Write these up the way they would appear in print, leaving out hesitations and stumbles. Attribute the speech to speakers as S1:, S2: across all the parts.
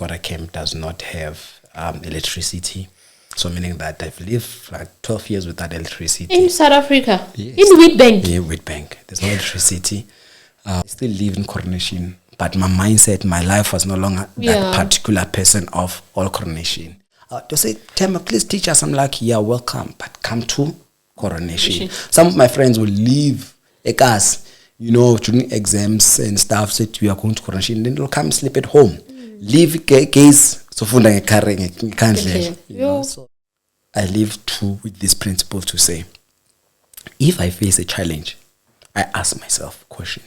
S1: Skwatta camp does not have electricity. So meaning that I've lived like 12 years without electricity.
S2: In South Africa?
S1: Yes.
S2: In Witbank?
S1: Yeah, Witbank. There's no electricity. I still live in Coronation, but my mindset, my life was no longer that particular person of all Coronation. They say, Themba, please teach us. I'm like, yeah, welcome, but come to Coronation. Some of my friends will leave Ekas, during exams and stuff, said we are going to Coronation, then they'll come sleep at home. Leave case, so so I live too with this principle to say, if I face a challenge, I ask myself a question.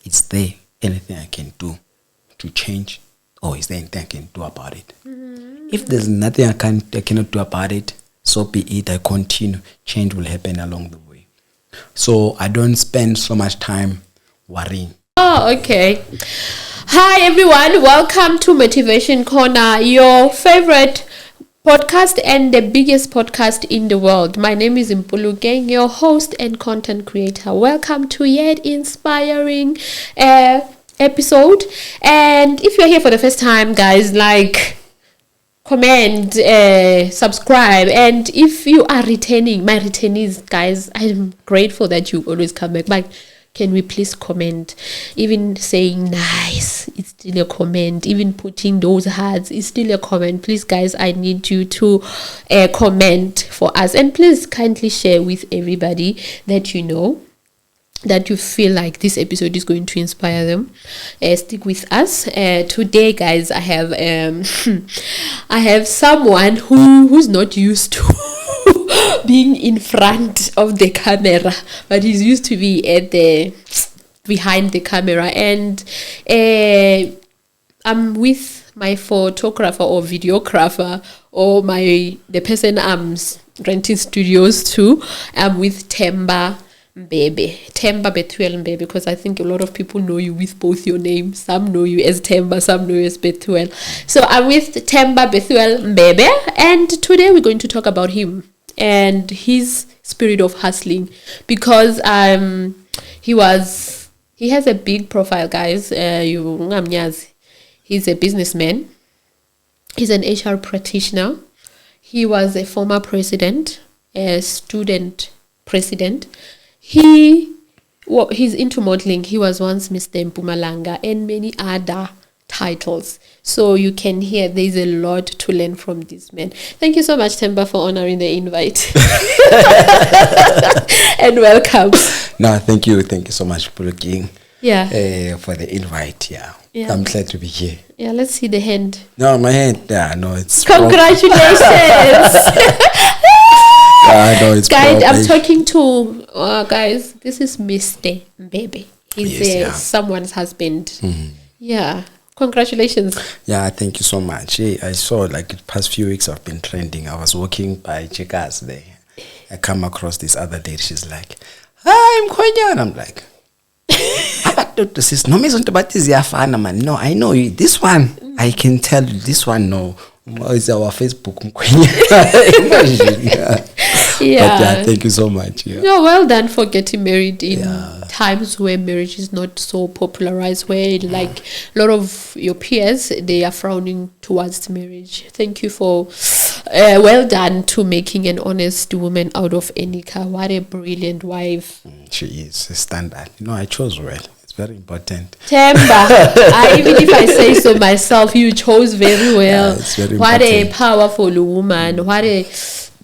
S1: Is there anything I can do to change, or is there anything I can do about it? If there's nothing I cannot do about it, so be it, I continue. Change will happen along the way. So I don't spend so much time worrying.
S2: Oh, okay. Hi everyone, welcome to Motivation Corner, your favorite podcast and the biggest podcast in the world. My name is Mpulu Gang, your host and content creator. Welcome to yet inspiring episode. And if you're here for the first time, guys, like, comment, subscribe, and if you are returning, my returnees, guys, I'm grateful that you always come back. Like, can we please comment? Even saying nice, it's still a comment. Even putting those hearts is still a comment. Please, guys, I need you to comment for us. And please kindly share with everybody that you know, that you feel like this episode is going to inspire them. Stick with us. Today, guys, I have I have someone who's not used to being in front of the camera, but he's used to be at the behind the camera. And I'm with my photographer or videographer or the person I'm renting studios to. I'm with Themba Mbebe, Themba Bethuel Mbebe, because I think a lot of people know you with both your names. Some know you as Themba, some know you as Bethuel. So I'm with Themba Bethuel Mbebe, and today we're going to talk about him and his spirit of hustling, because he has a big profile, guys. He's a businessman. He's an HR practitioner. He was a former president, a student president. He's into modeling. He was once Mr. Mpumalanga and many other titles. So you can hear there's a lot to learn from this man. Thank you so much, Themba, for honoring the invite. And welcome.
S1: No, thank you so much for looking.
S2: Yeah.
S1: For the invite. Yeah. I'm glad to be here.
S2: Yeah, let's see the hand.
S1: No, my hand. Yeah, no, it's
S2: congratulations.
S1: It's
S2: guys, I'm talking to guys. This is Mr. Mbebe. He's someone's husband. Mm-hmm. Yeah, congratulations.
S1: Yeah, thank you so much. I saw like the past few weeks I've been trending. I was walking by Chekas there. I come across this other lady. She's like, "Hi, I'm Konya," and I'm like, "This is no man. No, I know you. This one, I can tell you. This one, no." It's our Facebook.
S2: Yeah.
S1: But thank you so much. Yeah.
S2: No, well done for getting married in times where marriage is not so popularized, where like a lot of your peers, they are frowning towards marriage. Thank you for well done to making an honest woman out of Enika. What a brilliant wife.
S1: She is a standard. I chose well. Very important.
S2: Themba, even if I say so myself, you chose very well.
S1: It's very
S2: what
S1: important.
S2: A powerful woman. What a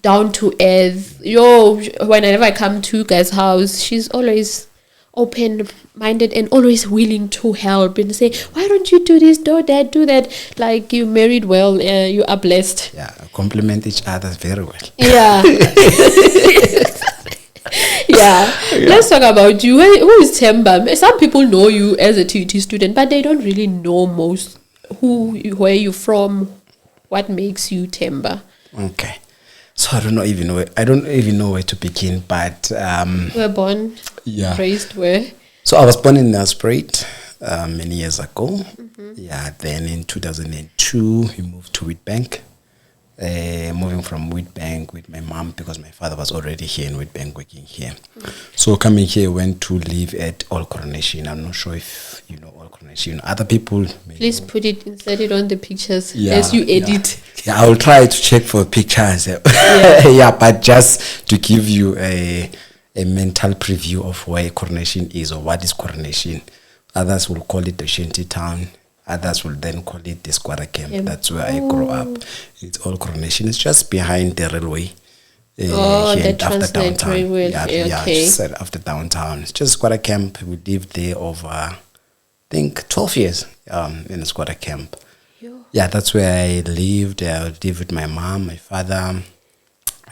S2: down to earth. Whenever I come to you guys' house, she's always open-minded and always willing to help and say, why don't you do this, do that, do that? Like, you married well, you are blessed.
S1: Yeah, compliment each other very well.
S2: Yeah. Yeah. Let's talk about you. Who is Themba? Some people know you as a TUT student, but they don't really know where you're from, what makes you Themba.
S1: Okay. So I don't even know where to begin, but
S2: we're born, raised where?
S1: So I was born in Nelspruit many years ago. Mm-hmm. Yeah, then in 2002 we moved to Witbank. moving from Witbank with my mom because my father was already here in Witbank working here. So coming here, went to live at All Coronation. I'm not sure if you know All Coronation. Other people
S2: please insert it on the pictures as you edit.
S1: Yeah, I will try to check for pictures. But just to give you a mental preview of where Coronation is or what is Coronation. Others will call it the shanty town. Others will then call it the Skwatta camp. That's where I grew up. It's All Coronation. It's just behind the railway.
S2: That translates downtown. Very well.
S1: Just after downtown. It's just Skwatta camp. We lived there over, I think, 12 years in the Skwatta camp. Yeah, that's where I lived. I lived with my mom, my father,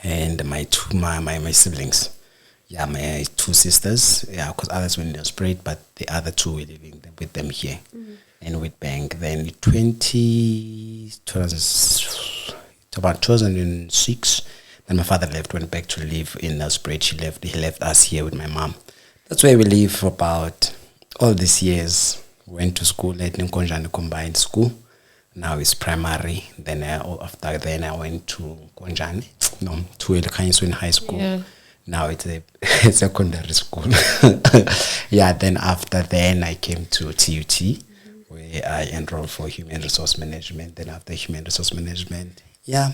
S1: and my siblings. Yeah, my two sisters. Yeah, because others were in the spread, but the other two were living with them here. And with bank. Then in 2006, then my father went back to live in Nelspruit. He left us here with my mom. That's where we lived for about all these years. Went to school at Nkonjane Combined School. Now it's primary. Then after then I went to Nkonjane, to El Kainswin High School. Yeah. Now it's a secondary school. Yeah, then after then I came to TUT. Where I enrolled for human resource management. Then after human resource management, yeah.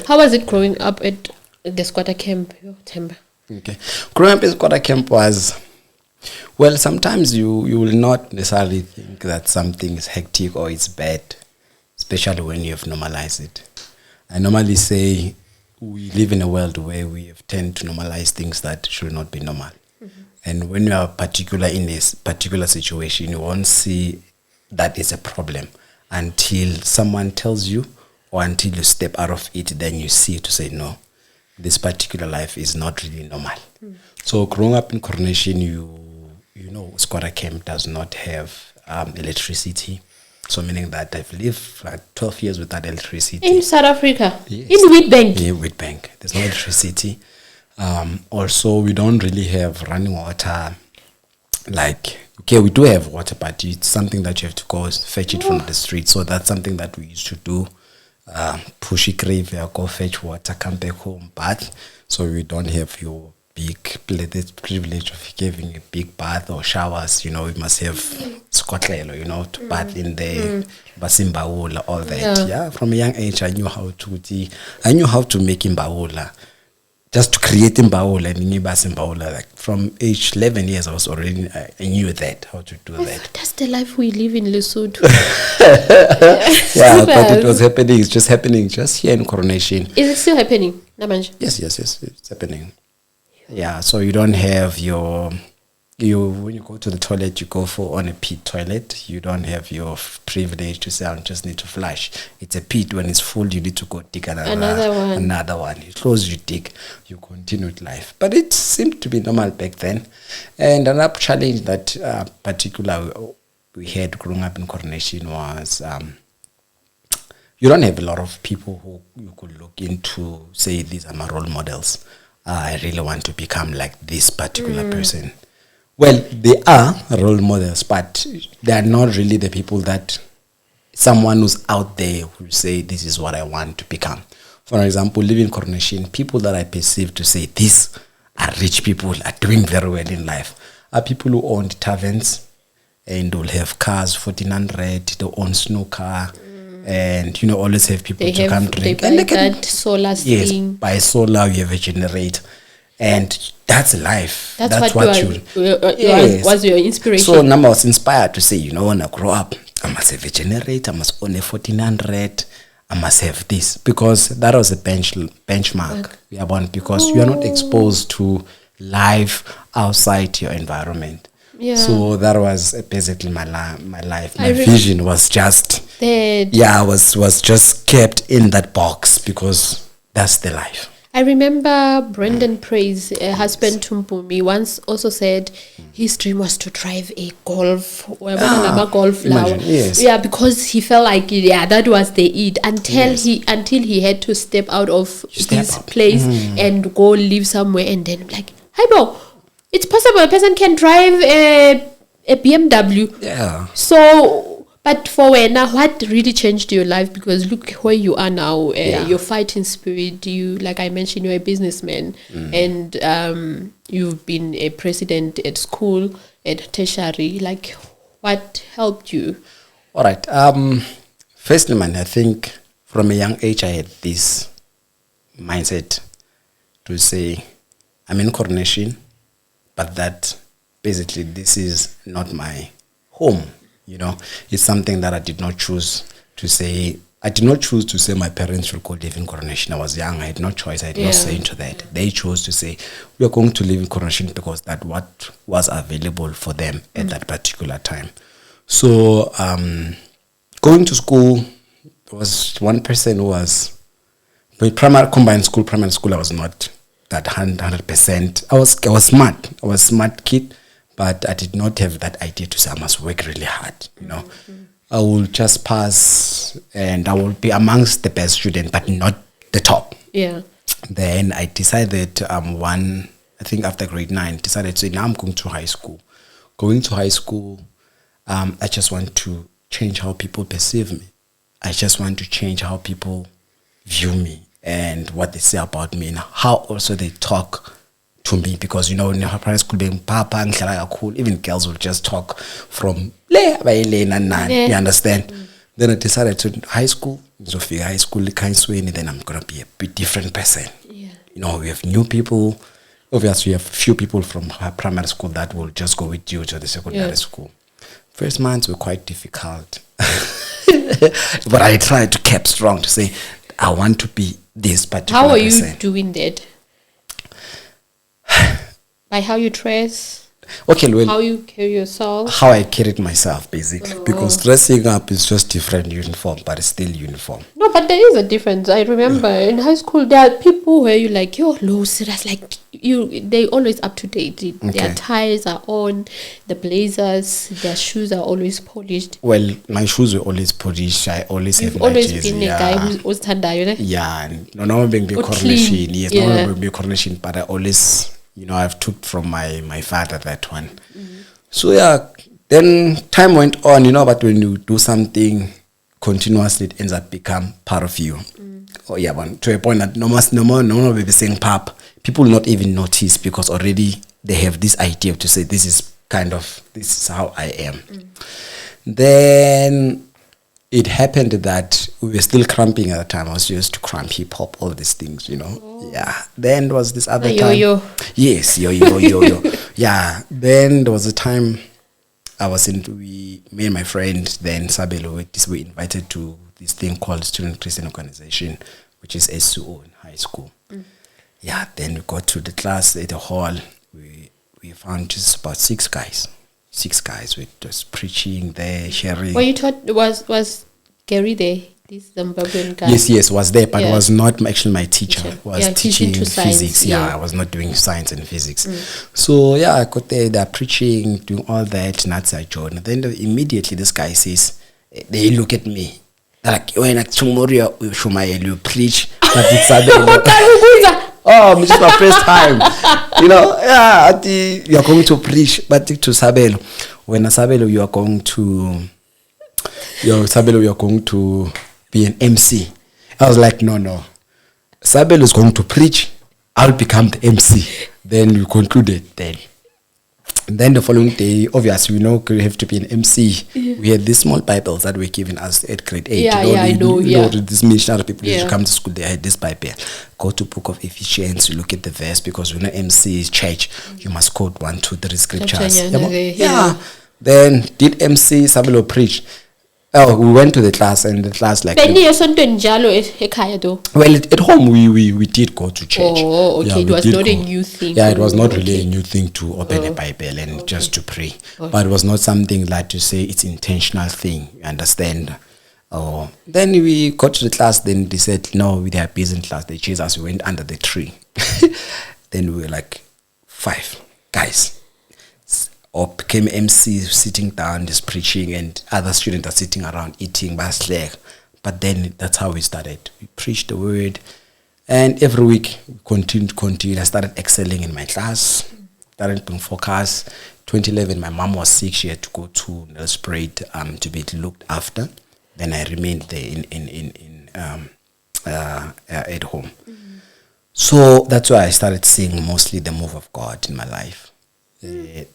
S2: How was it growing up at the Skwatta camp, Themba?
S1: Okay, growing up in Skwatta camp was, well, sometimes you will not necessarily think that something is hectic or it's bad, especially when you have normalized it. I normally say we live in a world where we have tend to normalize things that should not be normal. And when you are in a particular situation, you won't see that is a problem until someone tells you or until you step out of it, then you see to say, no, this particular life is not really normal. So growing up in Coronation, you know, Skwatta camp does not have electricity. So meaning that I've lived like 12 years without electricity.
S2: In South Africa?
S1: Yes.
S2: In Witbank?
S1: Yeah, Witbank. There's no electricity. Also, we don't really have running water. Like, okay, we do have water, but it's something that you have to go fetch it from the street. So that's something that we used to do. Push a grave, go fetch water, come back home, bath. So we don't have your big privilege of having a big bath or showers. You know, we must have Skwatta, you know, to bath in the basimbaula, all that. Yeah, from a young age, I knew how to make imbaula. Just to create imbaula and imbaula, like from age 11 years, I knew that, how to do that.
S2: That's the life we live in Lesotho.
S1: Yeah, but it was happening. It's just happening just here in Coronation.
S2: Is it still happening, Namanja?
S1: Yes, it's happening. Yeah, so you don't have when you go to the toilet, you go on a pit toilet. You don't have your privilege to say, I just need to flush. It's a pit. When it's full, you need to go dig another one. You close, you dig, you continue with life. But it seemed to be normal back then. And another challenge that particular we had growing up in Coronation was you don't have a lot of people who you could look into, say, these are my role models. I really want to become like this particular person. Well, they are role models, but they are not really the people that someone who's out there will say, this is what I want to become. For example, living in Coronation, people that I perceive to say, these are rich people, are doing very well in life, are people who own taverns and will have cars, 1400, they own snooker, and, you know, always have people to come drink.
S2: They buy that solar thing.
S1: Yes, by solar, you have a generator. And that's life.
S2: That's what was your inspiration.
S1: So I was inspired to say, you know, when I grow up, I must have a generator, I must own a 1400, I must have this. Because that was a benchmark. Because you are not exposed to life outside your environment. Yeah. So that was basically my life. My vision was just was just kept in that box because that's the life.
S2: I remember Brendan Praise, husband to Mpumi, once also said his dream was to drive a golf.
S1: Yes.
S2: Yeah, because he felt like that was the it until he had to step out of this place and go live somewhere, and then like, hi bro, it's possible a person can drive a BMW.
S1: Yeah.
S2: So But for now, what really changed your life? Because look where you are now. Your fighting spirit. You, like I mentioned, you're a businessman, and you've been a president at school, at tertiary. Like, what helped you?
S1: All right. Firstly, man, I think from a young age I had this mindset to say I'm in Coronation, but that basically this is not my home. You know, it's something that I did not choose to say. I did not choose to say my parents should go live in Coronation. I was young. I had no choice. I had no say into that. They chose to say, we are going to live in Coronation because that's what was available for them at that particular time. So, going to school, there was one person who was, primary school, I was not that 100%. I was smart. I was a smart kid. But I did not have that idea to say I must work really hard, you know. I will just pass and I will be amongst the best student, but not the top.
S2: Yeah.
S1: Then I decided I think after grade 9, decided to say, now I'm going to high school. Going to high school, I just want to change how people perceive me. I just want to change how people view me and what they say about me and how also they talk to me, because you know in primary school being papa and cool, even girls will just talk from you understand. Then I decided to high school, then I'm gonna be a bit different person. You know, we have new people. Obviously, we have few people from primary school that will just go with you to the secondary school. First months were quite difficult, but I tried to keep strong to say I want to be this particular person.
S2: How are you doing that? By how you dress?
S1: Okay, well,
S2: how you carry yourself?
S1: How I carried myself, basically. Because dressing up is just different uniform, but it's still uniform.
S2: No, but there is a difference. I remember in high school, there are people where you like, yo, low serious, like they always up to date. Their ties are on, the blazers, their shoes are always polished.
S1: Well, my shoes were always polished. I always have my
S2: always
S1: jersey,
S2: been a guy who's always tanda,
S1: yeah, no being coronation. Yes, no being coronation, but I always, you know, I've took from my father that one. So yeah, then time went on, you know, but when you do something continuously, it ends up become part of you. Oh yeah, but to a point that no one will be saying pap. People will not even notice because already they have this idea to say this is how I am. Then it happened that we were still cramping at the time. I was used to cramp, hip hop, all these things, you know. Yeah. Then there was this other time.
S2: Yo.
S1: Yes, yo. Yeah. Then there was a time me and my friend, then Sabelo, we invited to this thing called Student Christian Organization, which is SCO in high school. Yeah. Then we got to the class at the hall. We found just about 6 guys. 6 guys with just preaching there, sharing.
S2: Well, you thought was Gary there, this Zimbabwean guy?
S1: Yes, was there, but was not actually my teacher. Was teaching
S2: to
S1: physics.
S2: Science,
S1: I was not doing science and physics. So yeah, I got there, they're preaching, doing all that, not I joined. Then immediately this guy says, they look at me. They're like, when tomorrow you preach, but it's oh, it's my first time. You know, you're going to preach, but to Sabelo. When Sabelo, you're going to be an MC. I was like, no. Sabelo is going to preach. I'll become the MC. Then we concluded then. And then the following day, obviously, you have to be an MC. We had these small Bibles that were given us at grade 8.
S2: I know.
S1: This missionary people used to come to school. They had this Bible. Go to Book of Ephesians. You look at the verse because MC is church. You must quote 1, 2, 3 scriptures. Then did MC Sabelo preach? Oh, we went to the class and the class like.
S2: Well,
S1: at home we did go to church.
S2: Oh, okay. It was not a new thing.
S1: Yeah, it was not really a new thing to open a Bible and just to pray. But it was not something like to say it's intentional thing. You understand? Oh, then we got to the class. Then they said no, they are busy in class. They chased us. We went under the tree. Then we were like 5 guys. Or became MC, sitting down, just preaching, and other students are sitting around eating basleg. But then that's how we started. We preached the word, and every week we continued. I started excelling in my class, started being focused, 2011, my mom was sick. She had to go to Nelspruit to be looked after. Then I remained there at home. So that's why I started seeing mostly the move of God in my life.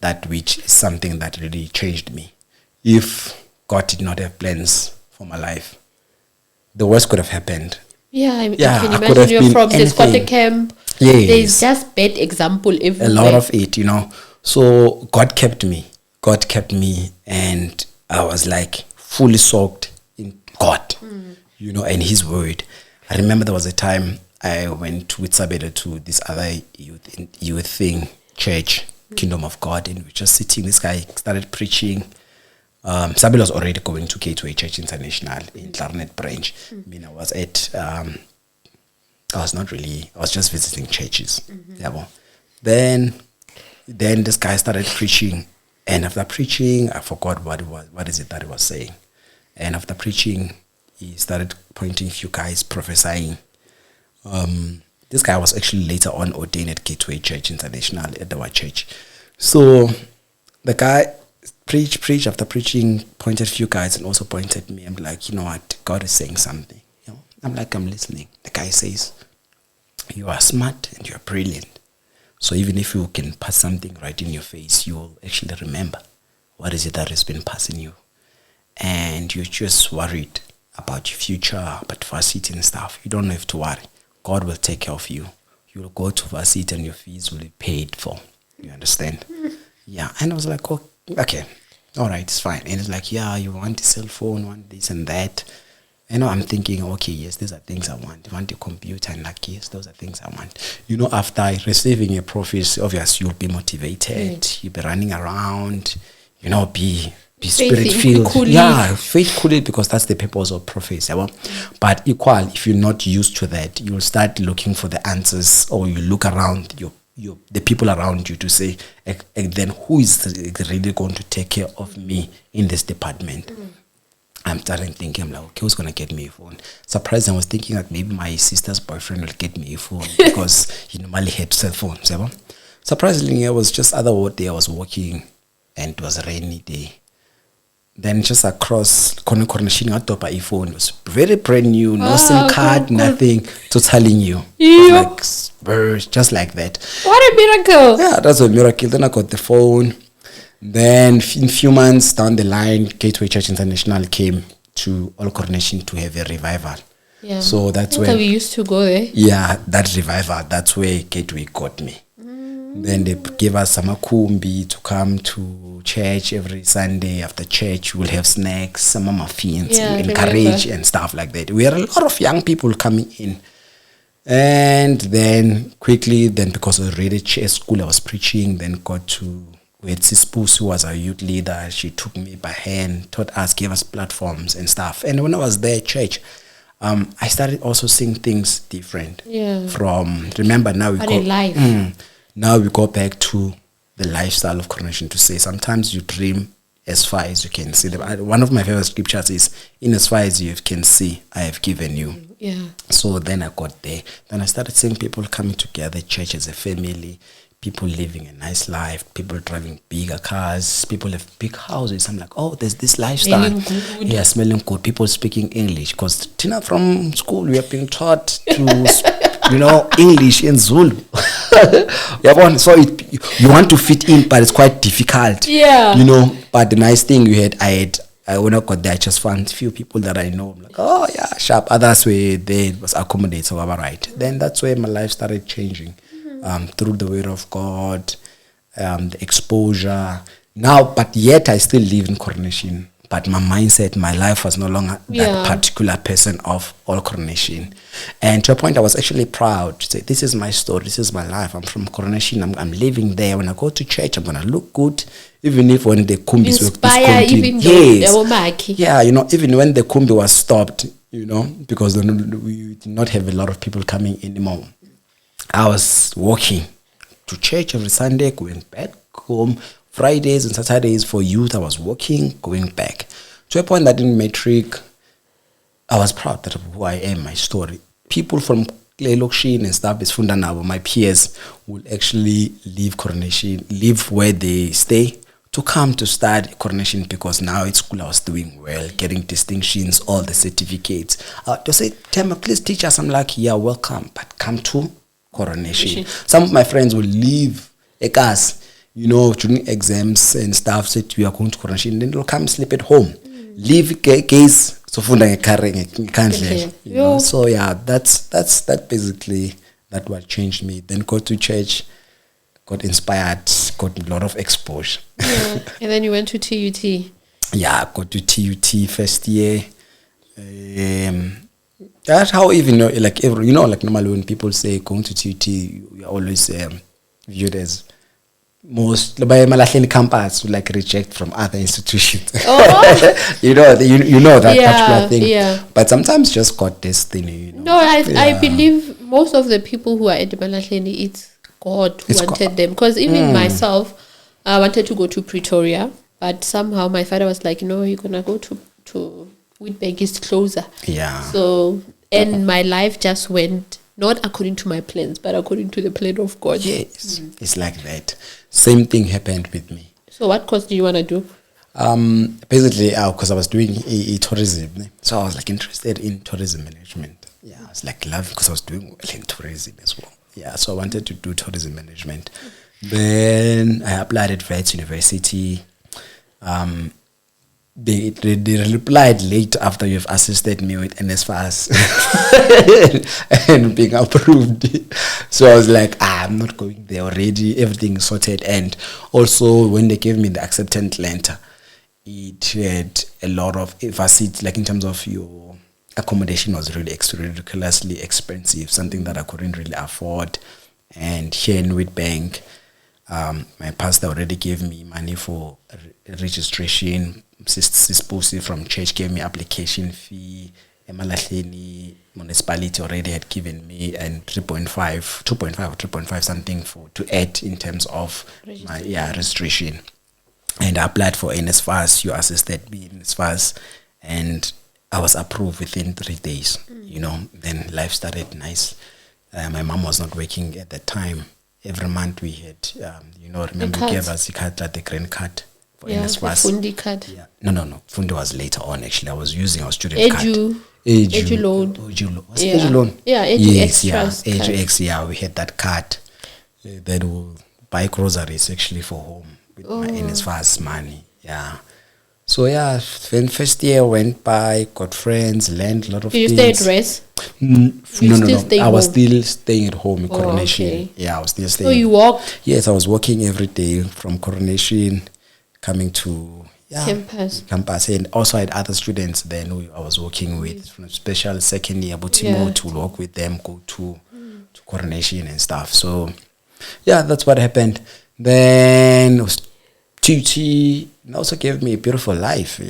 S1: That which is something that really changed me. If God did not have plans for my life, the worst could have happened.
S2: I can imagine you're from the Skwatta camp.
S1: Yes.
S2: There's just bad example everywhere.
S1: A lot of it, So God kept me. And I was like fully soaked in God, and His word. I remember there was a time I went with Sabelo to this other youth thing, church, Kingdom of God, and we were just sitting. This guy started preaching. Sabelo was already going to Gateway Church International in Clarinet branch. I mean, I was just visiting churches. Then this guy started preaching, and after preaching, I forgot what is it that he was saying. And after preaching, he started pointing a few guys prophesying. This guy was actually later on ordained at Gateway Church International at our church. So the guy preached after preaching, pointed a few guys and also pointed me. I'm like, you know what? God is saying something. I'm listening. The guy says, you are smart and you are brilliant. So even if you can pass something right in your face, you will actually remember what is it that has been passing you. And you're just worried about your future, about varsity and stuff. You don't have to worry. God will take care of you. You will go to varsity and your fees will be paid for. You understand? Yeah. And I was like, oh, okay, all right, it's fine. And it's like, yeah, you want a cell phone, want this and that. I'm thinking, okay, yes, these are things I want. I want a computer, and like, yes, those are things I want. After receiving a prophecy, obviously you'll be motivated. You'll be running around, be spirit-filled. Yeah, faithfully, because that's the purpose of prophecy. But equal, if you're not used to that, you'll start looking for the answers, or you look around the people around you to say, and then who is really going to take care of me in this department? I'm starting thinking, I'm like, okay, who's going to get me a phone? Surprised, I was thinking that maybe my sister's boyfriend will get me a phone because he normally had cell phones. Surprisingly, I was just other day I was walking and it was a rainy day. Then just across Coronation, I got my phone. It was very brand new, no SIM card, nothing, totally new. Like, just like that.
S2: What a miracle.
S1: Yeah, that's a miracle. Then I got the phone. Then in a few months down the line, Gateway Church International came to All Coronation to have a revival.
S2: Yeah.
S1: So that's where
S2: we used to go there.
S1: Yeah, that revival, that's where Gateway got me. Then they gave us some makumbi to come to church every Sunday. After church, we'll have snacks, some muffins, encourage and stuff like that. We had a lot of young people coming in. And then quickly, because of the church school I was preaching, then we had Sispus, who was our youth leader. She took me by hand, taught us, gave us platforms and stuff. And when I was there at church, I started also seeing things different.
S2: Yeah.
S1: Remember now
S2: now
S1: we go back to the lifestyle of coronation to say sometimes you dream as far as you can see. One of my favorite scriptures is, in as far as you can see, I have given you.
S2: Yeah.
S1: So then I got there. Then I started seeing people coming together, church as a family, people living a nice life, people driving bigger cars, people have big houses. I'm like, oh, there's this lifestyle.
S2: Smelling good.
S1: Yeah, smelling good. People speaking English. Because Tina, from school, we are being taught to, English and Zulu. So you want to fit in, but it's quite difficult.
S2: Yeah.
S1: But the nice thing when I got there, I just found a few people that I know. I'm like, oh yeah, sharp. Others were there, was accommodated, so all right. Then that's where my life started changing. Through the word of God, the exposure. Now, but yet I still live in Coronation. But my mindset, my life was no longer that particular person of All Coronation. And to a point, I was actually proud to say, this is my story, this is my life. I'm from Coronation, I'm living there. When I go to church, I'm going to look good. Even if when the kumbis were discontinued. Yeah, even when the kumbi was stopped, because we did not have a lot of people coming anymore. I was walking to church every Sunday, going back home. Fridays and Saturdays for youth, I was walking, going back. To a point that in matric, I was proud of who I am, my story. People from Lokshin and stuff, my peers, will actually leave Coronation, live where they stay, to come to study Coronation, because now at school I was doing well, getting distinctions, all the certificates. To say, Themba, please teach us. I'm like, yeah, welcome, but come to Coronation. Some of my friends will leave a class, during exams and stuff, said we are going to Coronation, then they'll come sleep at home. Leave case, so so yeah, that's basically that what changed me. Then go to church, got inspired, got a lot of exposure.
S2: Yeah. And then you went to TUT.
S1: Yeah, got to TUT first year. That's how even like normally when people say going to TUT, you are always viewed as most by Malahleni campus like reject from other institutions.
S2: Oh.
S1: you know that particular thing.
S2: Yeah.
S1: But sometimes just got destiny.
S2: No, I believe most of the people who are at Malahleni, it's God who wanted them. Because even myself, I wanted to go to Pretoria, but somehow my father was like, no, you're gonna go to Witbank, is closer.
S1: Yeah.
S2: So and my life just went not according to my plans, but according to the plan of God.
S1: Yes, it's like that. Same thing happened with me.
S2: So what course do you want to do?
S1: Basically, because I was doing tourism, so I was like interested in tourism management. Yeah, I was like loving because I was doing well in tourism as well. Yeah, so I wanted to do tourism management. Then I applied at Wits University. They replied late after you've assisted me with NSFAS and being approved. So I was like, I'm not going there already. Everything is sorted. And also when they gave me the acceptance letter, it had a lot of facilities, like in terms of your accommodation was really ridiculously expensive, something that I couldn't really afford. And here in Witbank, my pastor already gave me money for registration. Sispusi from church gave me application fee. Malahleni municipality already had given me and 2.5 something to add in terms of my registration. And I applied for NSFAS. You assisted me in NSFAS, and I was approved within 3 days. Then life started nice. My mom was not working at that time. Every month we had, remember you gave us the card, the green card.
S2: Yeah, the Fundi card.
S1: Yeah. No. Fundi was later on, actually. I was using our student card. Edu loan. Edu loan.
S2: Yeah, Edu Extras.
S1: Yeah, we had that card. Then we'll buy groceries, actually, for home with my NSFAS money. Yeah. So, yeah, when first year went by, got friends, learned a lot of things.
S2: Did you stay at rest?
S1: No. I was still staying at home in Coronation. Okay. Yeah, I was still staying.
S2: So you walked?
S1: Yes, I was walking every day from Coronation, coming to campus. And also I had other students then I was working with from special second year, but to walk with them, go to Coronation and stuff. So, yeah, that's what happened. Then TUT also gave me a beautiful life.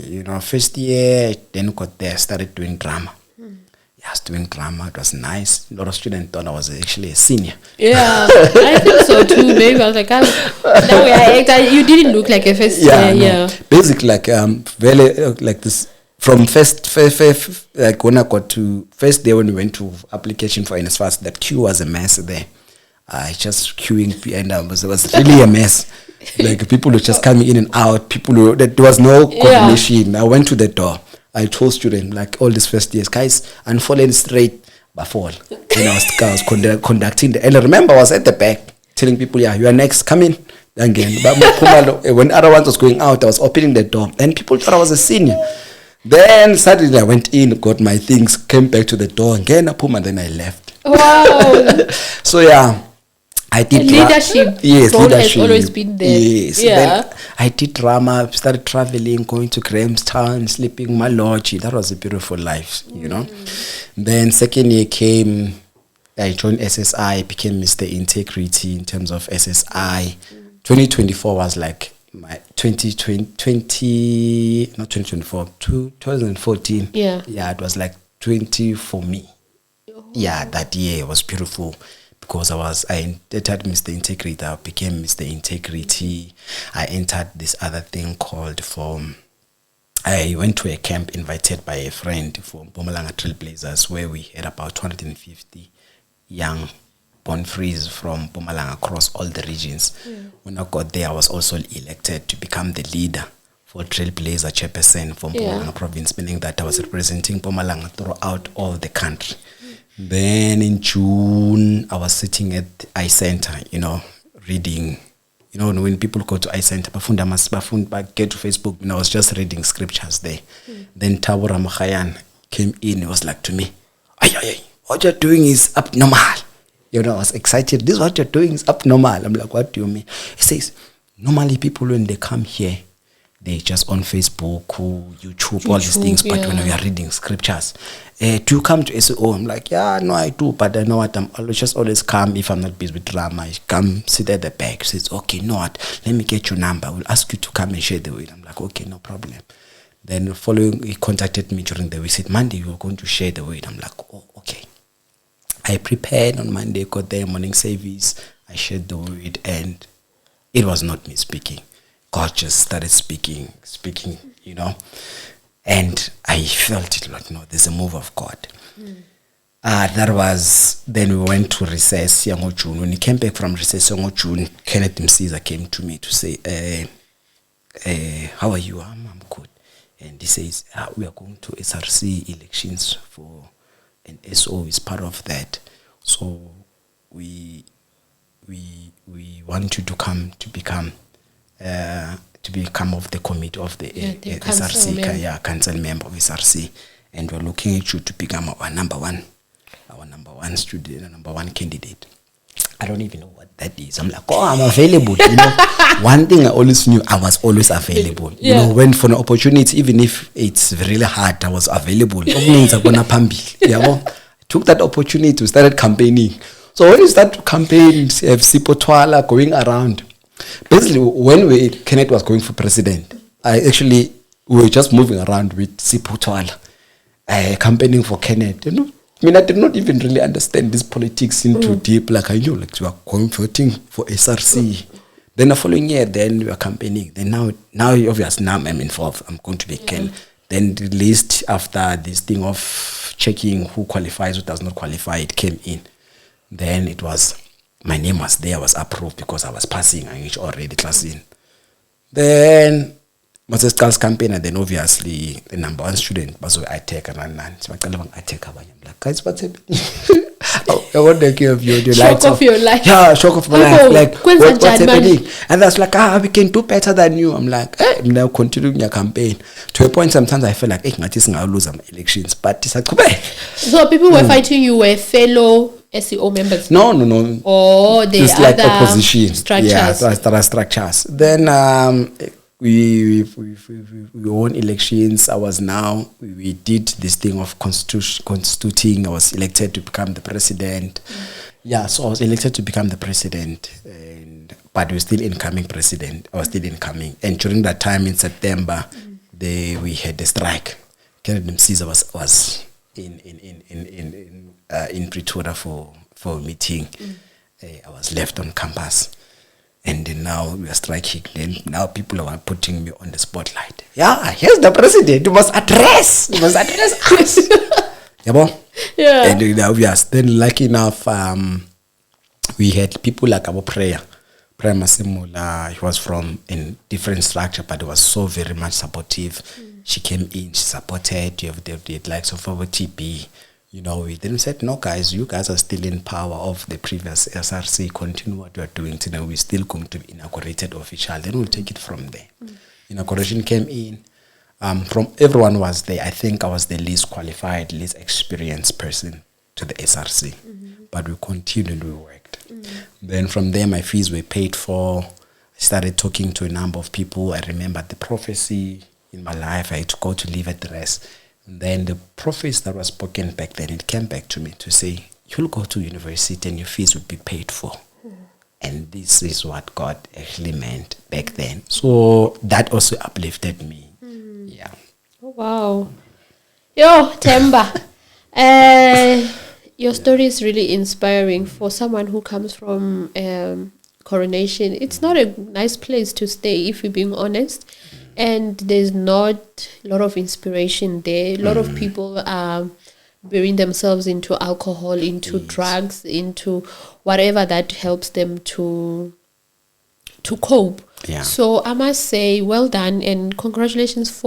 S1: First year, then got there, started doing drama. Yeah, I was doing drama. It was nice. A lot of students thought I was actually a senior.
S2: Yeah, I think so too. Maybe I was like, now we are actor. You didn't look like a first year. Yeah.
S1: Basically, very like this. From first like when I got to first day when we went to application for NSFAS, that queue was a mess there. I just queuing and it was really a mess. Like people were just coming in and out. There was no coordination. I went to the door. I told students, like all these first years, guys, and falling straight by fall. When I was conducting and I remember I was at the back telling people, yeah, you are next, come in again. But when other ones was going out, I was opening the door and people thought I was a senior. Then suddenly I went in, got my things, came back to the door again, and then I left.
S2: Wow.
S1: So yeah, I did
S2: leadership.
S1: Yes, leadership
S2: has always been there.
S1: Yes.
S2: Yeah.
S1: Then I did drama, started traveling, going to Grahamstown, sleeping in my lodge. That was a beautiful life, Then second year came, I joined SSI, became Mr. Integrity in terms of SSI. 2024 was like my 2014.
S2: Yeah,
S1: it was like 20 for me. Yeah, that year was beautiful because I entered Mr. Integrity. I became Mr. Integrity. I entered this other thing called I went to a camp invited by a friend for Mpumalanga Trailblazers where we had about 250 young born freeze from Mpumalanga across all the regions. When I got there, I was also elected to become the leader for Trailblazer Chairperson for Mpumalanga province, meaning that I was representing Mpumalanga throughout all the country. Then in June, I was sitting at iCenter, reading. When people go to iCenter, I get to Facebook, and I was just reading scriptures there. Then Tabora Makhayan came in, he was like to me, ay, what you're doing is abnormal. I was excited. This is what you're doing is abnormal. I'm like, what do you mean? He says, normally people, when they come here, they just on Facebook, YouTube, all these things. But when we are reading scriptures, do you come to SO? I'm like, yeah, no, I do. But I know what, always come if I'm not busy with drama. I come sit at the back. He says, okay, know what? Let me get your number. We'll ask you to come and share the word. I'm like, okay, no problem. Then following, he contacted me during the week. He said, Monday, you're going to share the word. I'm like, oh, okay. I prepared on Monday, got there, morning service. I shared the word, and it was not me speaking. God just started speaking, and I felt it like, no, there's a move of God. That was, then we went to recess, June. When he came back from recess, June, Kenneth Msiza came to me to say, how are you? I'm good. And he says, we are going to SRC elections and SO is part of that. So we want you to come to become of the committee of the SRC, council member of SRC, and we're looking at you to become our number one student, number one candidate. I don't even know what that is. I'm like, oh, I'm available. One thing I always knew, I was always available. When for an opportunity, even if it's really hard, I was available. I took that opportunity to start campaigning. So when you start campaigning, have Sipotwala going around. Basically, when Kenneth was going for president, we were just moving around with Sipotwala, campaigning for Kenneth. I did not even really understand this politics into deep. Like I knew, we are voting for SRC. Then the following year, then we were campaigning. Then now obviously now I'm involved. I'm going to be Ken. Then the list after this thing of checking who qualifies, who does not qualify, it came in. Then it was, my name was there, I was approved because I was passing already class in. Then Moses Carl's campaign, and then obviously the number one student was I take and so I take a like, guys, what's happening? I want to give you the
S2: shock of your life.
S1: Yeah, shock of my life. Like, what's happening? And that's like, we can do better than you. I'm like, I'm now continuing your campaign. To a point, sometimes I feel like, I'll lose some elections. But it's like,
S2: so people were fighting you were fellow SEO members?
S1: No.
S2: Oh, they
S1: it's like opposition.
S2: Structures.
S1: Yeah, there are structures. Then we won elections. We did this thing of constituting. I was elected to become the president. Yeah, so I was elected to become the president, but we're still incoming president. I was still incoming, and during that time in September, we had the strike. Kenneth Msiza was in Pretoria for a meeting. I was left on campus. And then now we are striking. Then now people are putting me on the spotlight. Yeah, here's the president. You must address us. Yeah. And obvious. Then lucky enough, we had people like our prayer Masimula. He was from a different structure, but it was so very much supportive. She came in, she supported. You have the likes of our TP. We then said, no, guys, you guys are still in power of the previous SRC. Continue what you are doing today. We're still going to be inaugurated official. Then we'll take it from there. Inauguration came in. From everyone was there. I think I was the least qualified, least experienced person to the SRC. But we continued, we worked. Then from there, my fees were paid for. I started talking to a number of people. I remembered the prophecy in my life. I had to go to leave at the rest. And then the prophecy that was spoken back then, it came back to me to say, you'll go to university and your fees will be paid for. And this is what God actually meant back then. So that also uplifted me. Yeah.
S2: Oh, wow. Yo, Themba. Your story is really inspiring for someone who comes from Coronation. It's not a nice place to stay, if you're being honest. And there's not a lot of inspiration there. A lot of people are burying themselves into alcohol, into drugs, into whatever that helps them to cope.
S1: Yeah.
S2: So I must say, well done and congratulations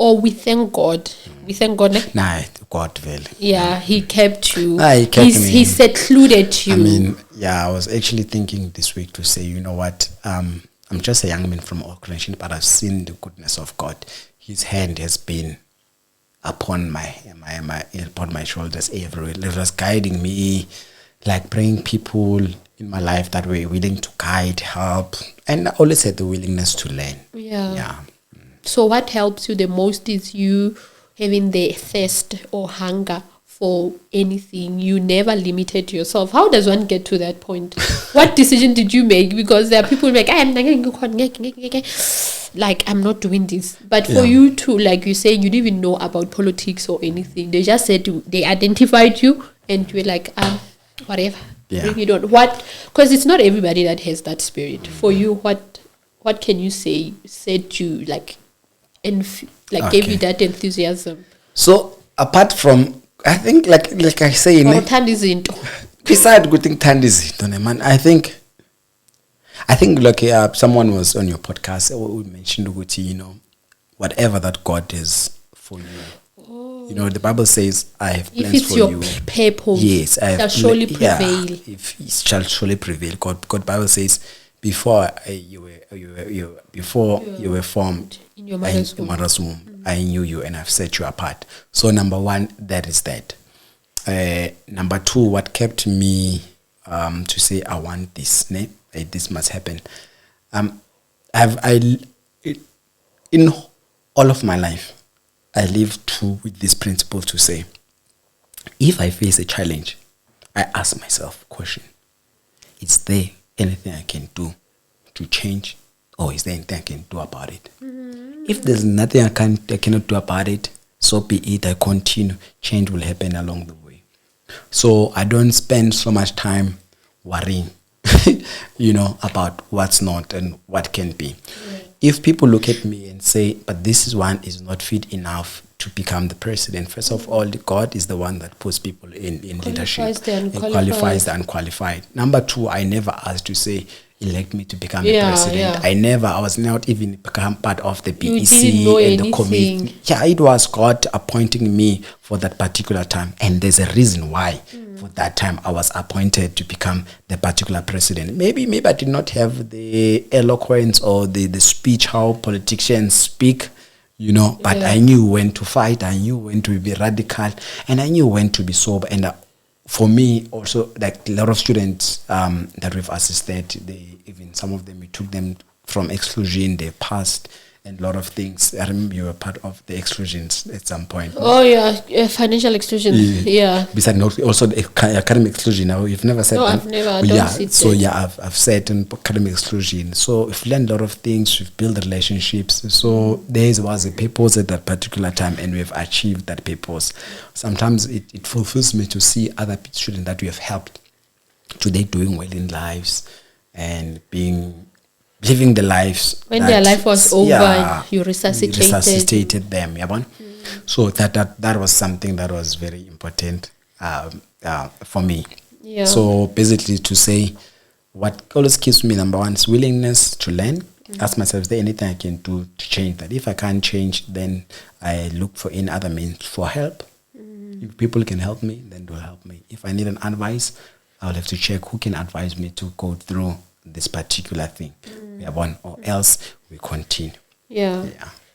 S2: we thank God. We thank God.
S1: Nah, God will.
S2: Yeah, He kept you.
S1: Nah, He kept me.
S2: He secluded you.
S1: I mean, yeah, I was actually thinking this week to say, you know what, I'm just a young man from Auckland, but I've seen the goodness of God. His hand has been upon my shoulders everywhere. It was guiding me, like bringing people in my life that were willing to guide, help, and I always had the willingness to learn. Yeah.
S2: So what helps you the most is you having the thirst or hunger for anything. You never limited yourself. How does one get to that point? What decision did you make? Because there are people like, I'm not doing this. But for you to, like you say, you didn't even know about politics or anything. They just said they identified you and you were like, whatever.
S1: Yeah.
S2: Bring it on. What? Because it's not everybody that has that spirit. For you, what can you say said you like gave you that enthusiasm?
S1: So apart from, I think like I say, beside good thing man, I think like someone was on your podcast, we mentioned, you know, whatever that God is for you. You know, the Bible says, I have plans for you. If it's your purpose, yes, I have
S2: shall surely prevail.
S1: If it shall surely prevail. God Bible says, before you were formed
S2: in your mother's
S1: womb, I knew you and I've set you apart. So number one, that is that. Number two, what kept me to say I want this, this must happen. In all of my life, I live with this principle to say, if I face a challenge, I ask myself a question: is there anything I can do to change, or is there anything I can do about it? Mm-hmm. If there's nothing I cannot do about it, so be it. I continue. Change will happen along the way. So I don't spend so much time worrying, you know, about what's not and what can be. Yeah. If people look at me and say, but this one is not fit enough to become the president, first of all, God is the one that puts people in leadership and qualifies the unqualified. Number two, I never asked to say, elect me to become the president. I was not even become part of the BEC and the committee. Yeah, it was God appointing me for that particular time. And there's a reason why. For that time, I was appointed to become the particular president. Maybe I did not have the eloquence or the speech how politicians speak, you know, but I knew when to fight, I knew when to be radical, and I knew when to be sober. And for me, also, like a lot of students that we've assisted, even some of them, we took them from exclusion, they passed, and a lot of things. I remember you were part of the exclusions at some point.
S2: Oh, yeah, financial exclusion. Yeah.
S1: Besides, also the academic exclusion. Now, you've never said
S2: no,
S1: that.
S2: I've never.
S1: I've said academic exclusion. So we've learned a lot of things. We've built relationships. So there was a purpose at that particular time, and we've achieved that purpose. Sometimes it fulfills me to see other students that we have helped today doing well in lives and living the lives
S2: when their life was over. You resuscitated
S1: them. So that was something that was very important for me. So basically, to say what always keeps me, number one, is willingness to learn. Ask myself, is there anything I can do to change that? If I can't change, then I look for any other means for help. If people can help me, then they'll help me. If I need an advice, I'll have to check who can advise me to go through this particular thing. Or else we continue.
S2: Yeah.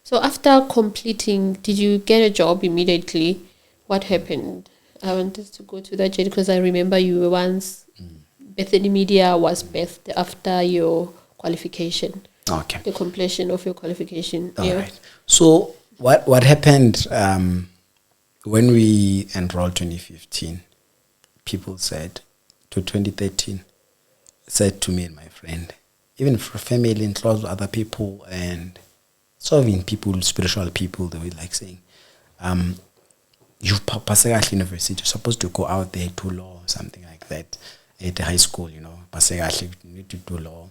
S2: So after completing, did you get a job immediately? What happened? I wanted to go to that journey because I remember you were once Betheny Media was birthed after your qualification.
S1: Okay.
S2: The completion of your qualification.
S1: All right. So what happened when we enrolled 2015? People said to 2013, said to me and my friend, even for family and close other people and serving people, spiritual people, they were like saying, you pass university, you're supposed to go out there to law or something like that at high school, you know, you need to do law.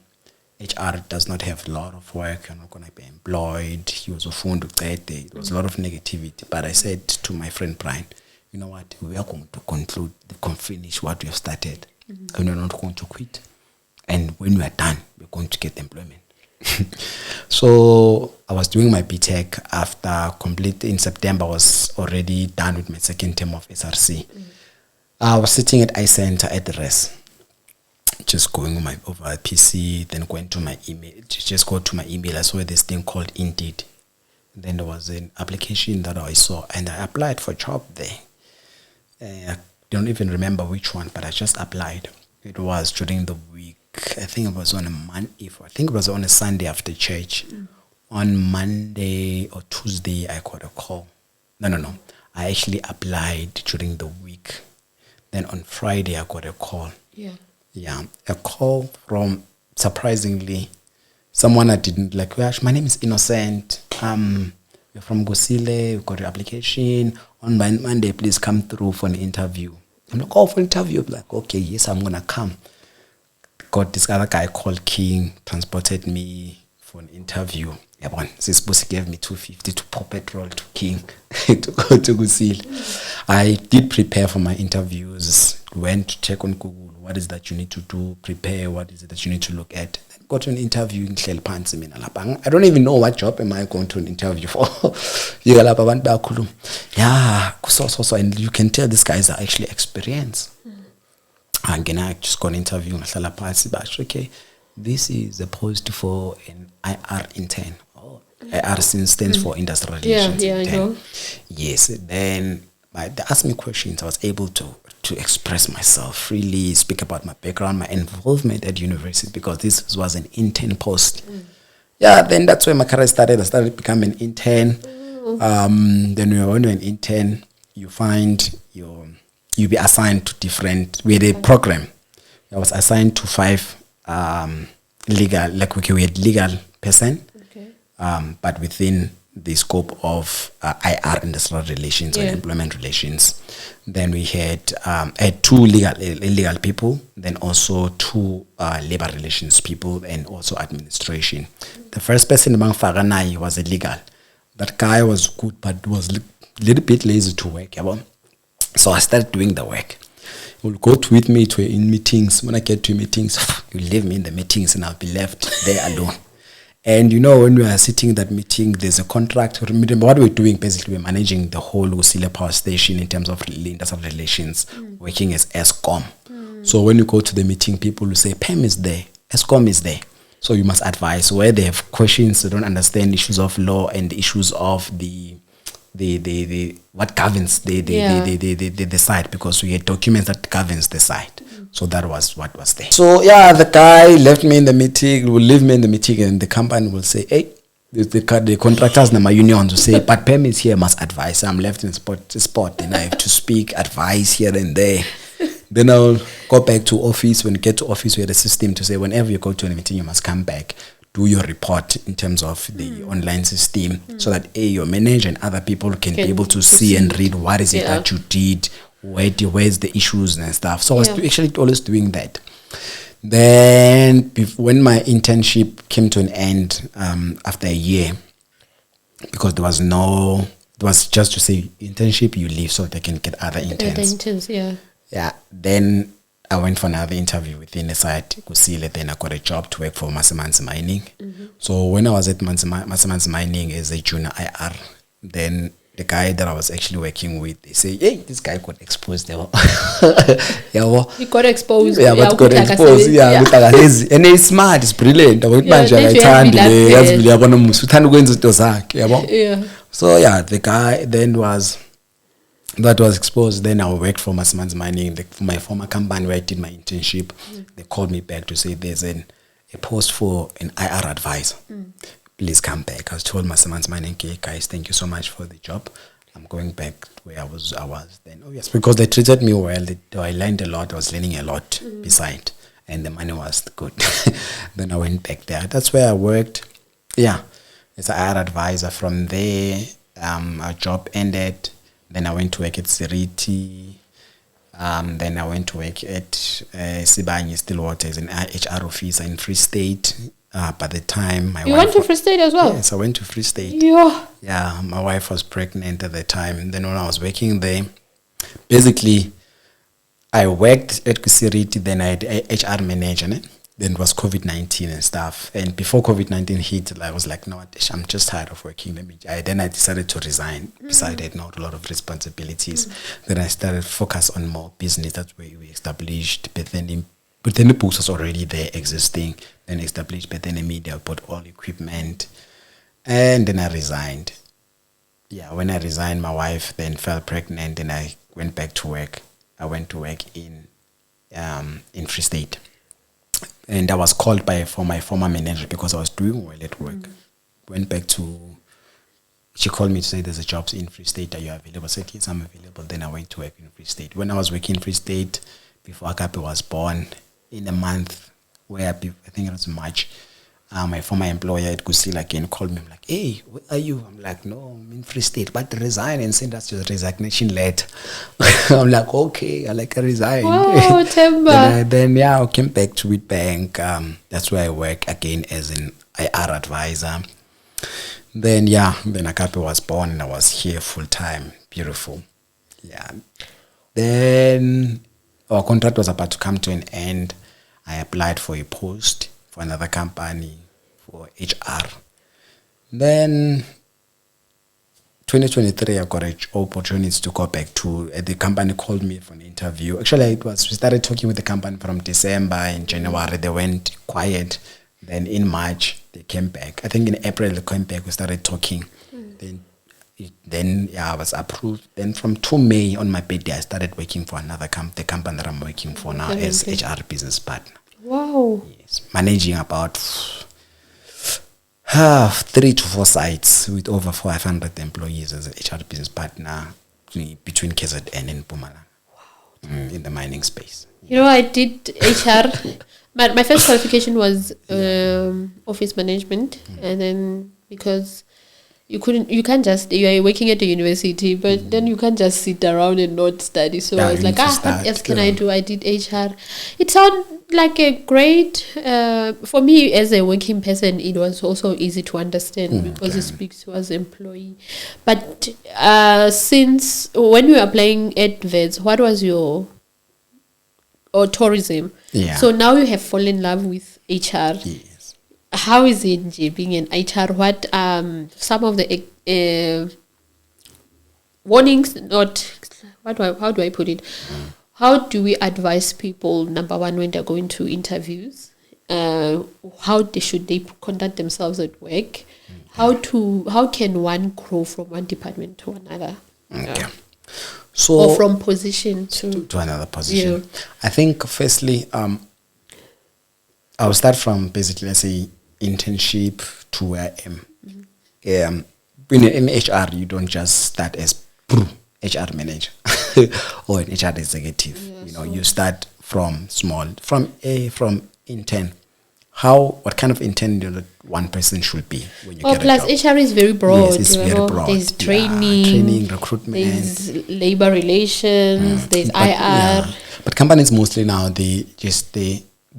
S1: HR does not have a lot of work, you're not going to be employed. He was a phone to that day. There was a lot of negativity. But I said to my friend Brian, you know what, we are going to finish what we have started, and we're not going to quit. And when we are done, we're going to get employment. So I was doing my BTech after in September. I was already done with my second term of SRC. I was sitting at iCenter at the rest, just going over a PC, then going to my email. Just go to my email. I saw this thing called Indeed. Then there was an application that I saw, and I applied for a job there. I don't even remember which one, but I just applied. It was during the week. I think it was on a Monday. I think it was on a Sunday after church. On Monday or Tuesday, I got a call. No. I actually applied during the week. Then on Friday, I got a call. Yeah, a call from, surprisingly, someone I didn't like. My name is Innocent. You're from Gosile. You got your application. On Monday, please come through for an interview. I'm like, for an interview? I'm like, okay, yes, I'm going to come. Got this other guy called King, transported me for an interview. This boss gave me 250 to pop petrol to King to go to Gosile. I did prepare for my interviews, went to check on Google. What is that you need to do? Prepare. What is it that you need to look at? Then got to an interview in I don't even know what job am I going to an interview for. Yeah, so, and you can tell these guys are actually experienced. Again, I just got an interview. Okay, this is a post for an IR intern. IR stands for industrial relations.
S2: Yeah, I know.
S1: Yes, then they asked me questions. I was able to express myself freely, speak about my background, my involvement at university, because this was an intern post. Yeah, then that's where my career started. I started becoming an intern. Then when you're an intern, you find you'll be assigned to different. We had a program. I was assigned to 5 legal, we had legal person, but within the scope of IR, industrial relations, and employment relations. Then we had 2 illegal people, then also 2 labor relations people, and also administration. The first person among Faganai was illegal. That guy was good, but was a little bit lazy to work. So I started doing the work. He will go with me in meetings. When I get to meetings, you leave me in the meetings and I'll be left there alone. And when we are sitting in that meeting, there's a contract. What we're doing, basically, we're managing the whole Usile power station in terms of industrial relations, working as ESCOM. So when you go to the meeting, people will say, PEM is there, ESCOM is there. So you must advise where they have questions, they don't understand issues of law and the issues of the what governs the site, because we had documents that governs the site. So that was what was there. So the guy left me in the meeting, will leave me in the meeting, and the company will say, hey, the contractors and my unions will say, but PEM is here, must advise. I'm left in spot and I have to speak, advice here and there. Then I'll go back to office. When you get to office, we had a system to say, whenever you go to a meeting, you must come back, do your report in terms of the online system, so that your manager and other people can be able to see and read what is it that you did, where's the issues and stuff. So I was actually always doing that. Then when my internship came to an end after a year, because there was just to say internship, you leave so they can get other interns. Yeah. Then I went for another interview within the site, Kusile. Then I got a job to work for Masemansi Mining. So when I was at Masemansi Mining as a junior IR, then the guy that I was actually working with, they say, hey, this guy got exposed. He
S2: got exposed.
S1: Got exposed. And he's smart, he's brilliant. So the guy then was exposed. Then I worked for Masemansi Mining, for my former company where I did my internship. They called me back to say there's a post for an IR advisor. Please come back. I was told Masemansi Mining, okay, guys, thank you so much for the job. I'm going back where I was then. Oh yes, because they treated me well. I learned a lot. I was learning a lot beside, and the money was good. Then I went back there. That's where I worked. Yeah, as an IR advisor. From there, our job ended. Then I went to work at Seriti. Then I went to work at Sibanye Stillwater as an HR officer in Free State. By the time my wife
S2: went to Free State as well?
S1: Yes, I went to Free State.
S2: Yeah.
S1: Yeah, my wife was pregnant at the time. Then when I was working there, Basically, I worked at Kusiriti, then I had HR manager, ne? Then it was COVID-19 and stuff. And before COVID-19 hit, I was like, no, I'm just tired of working. Then I decided to resign. Besides, I had not a lot of responsibilities. Then I started to focus on more business. That's where we established Betheny. Betheny Books was already there existing. Then established Betheny Media, bought all equipment. And then I resigned. Yeah, when I resigned, my wife then fell pregnant and I went back to work. I went to work in Free State. And I was called for my former manager because I was doing well at work. Went back she called me to say there's a job in Free State. Are you available? I said, yes, I'm available. Then I went to work in Free State. When I was working in Free State, before Akape was born, in a month where I think it was March, my former employer at Kusila again called me. I'm like, hey, where are you? I'm like, no, I'm in Free State, but resign and send us your resignation letter. I'm like, okay, I resign.
S2: Wow, Themba.
S1: Then I came back to Witbank. That's where I work again as an IR advisor. Then Akape was born and I was here full time. Beautiful. Yeah. Then our contract was about to come to an end. I applied for a post for another company for HR. Then 2023, I got an opportunity to go back to the company called me for an interview. Actually, we started talking with the company from December. In January, they went quiet. Then in March, they came back. I think in April, they came back. We started talking. Then I was approved. Then from 2 May on my birthday, I started working for another the company that I'm working for now as HR business partner.
S2: Wow.
S1: Yes, managing about 3 to 4 sites with over 500 employees as an HR business partner between KZN and Mpumalanga. Wow. In the mining space.
S2: You know, I did HR. My first qualification was office management, and then because you are working at the university, but then you can't just sit around and not study. So I was like, what else can I do? I did HR. It sounded like a great, for me as a working person, it was also easy to understand because it speaks to us employee. But since when you were applying at VETS, what was your, or tourism?
S1: Yeah.
S2: So now you have fallen in love with HR.
S1: Yes.
S2: How is it being an HR? What some of the warnings? How do I put it? How do we advise people? Number one, when they're going to interviews, how should they conduct themselves at work? How can one grow from one department to another?
S1: Okay.
S2: Or from position to
S1: another position. Yeah. I think firstly, I'll start from basically, let's say, internship to where I am. In HR, you don't just start as HR manager or an HR executive. Yeah, you start from small, from intern. What kind of intern one person should be when you get a job?
S2: Plus HR is very broad.
S1: Yes, it's very broad.
S2: There's training,
S1: recruitment,
S2: there's labor relations, there's IR.
S1: Yeah. But companies mostly now they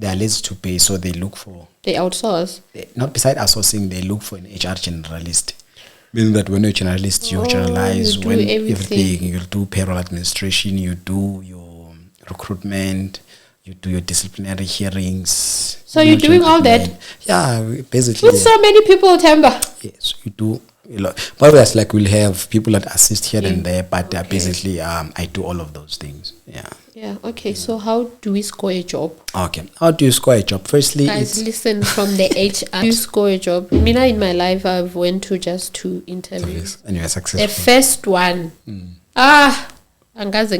S1: are lazy to pay, so they look for.
S2: They outsource.
S1: Not beside outsourcing, they look for an HR generalist. Meaning that when you're a generalist, you generalize everything. You do payroll administration, you do your recruitment, you do your disciplinary hearings.
S2: So you're doing all that?
S1: Yeah, basically.
S2: With so many people, Themba?
S1: Yes, you do a lot. But it's like we'll have people that assist here and there, but basically I do all of those things. Yeah.
S2: Yeah, okay. So how do we score a job?
S1: Okay. How do you score a job? Firstly,
S2: guys, listen from the HR. How do you score a job? Mina, in my life, I've went to just 2 interviews.
S1: And you were successful.
S2: The first one. So guys,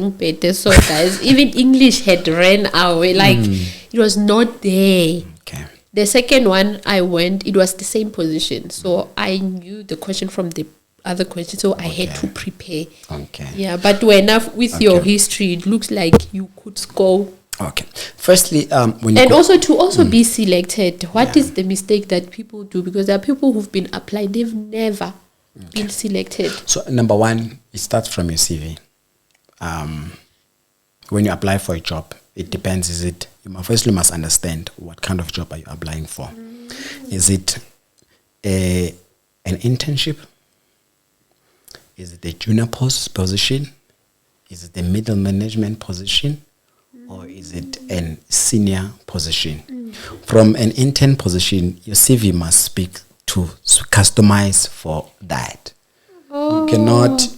S2: even English had ran away. Like, it was not there.
S1: Okay.
S2: The second one, I went, it was the same position. So I knew the question from the other question, so I had to prepare.
S1: Okay.
S2: Yeah, but with your history, it looks like you could score.
S1: Okay. Firstly, when you
S2: also be selected. What is the mistake that people do? Because there are people who've been applied, they've never been selected.
S1: So number one, it starts from your CV. When you apply for a job, it depends. You must understand what kind of job are you applying for. Is it an internship? Is it a junior position? Is it a middle management position or is it a senior position? From an intern position, your CV must speak to customize for that. You cannot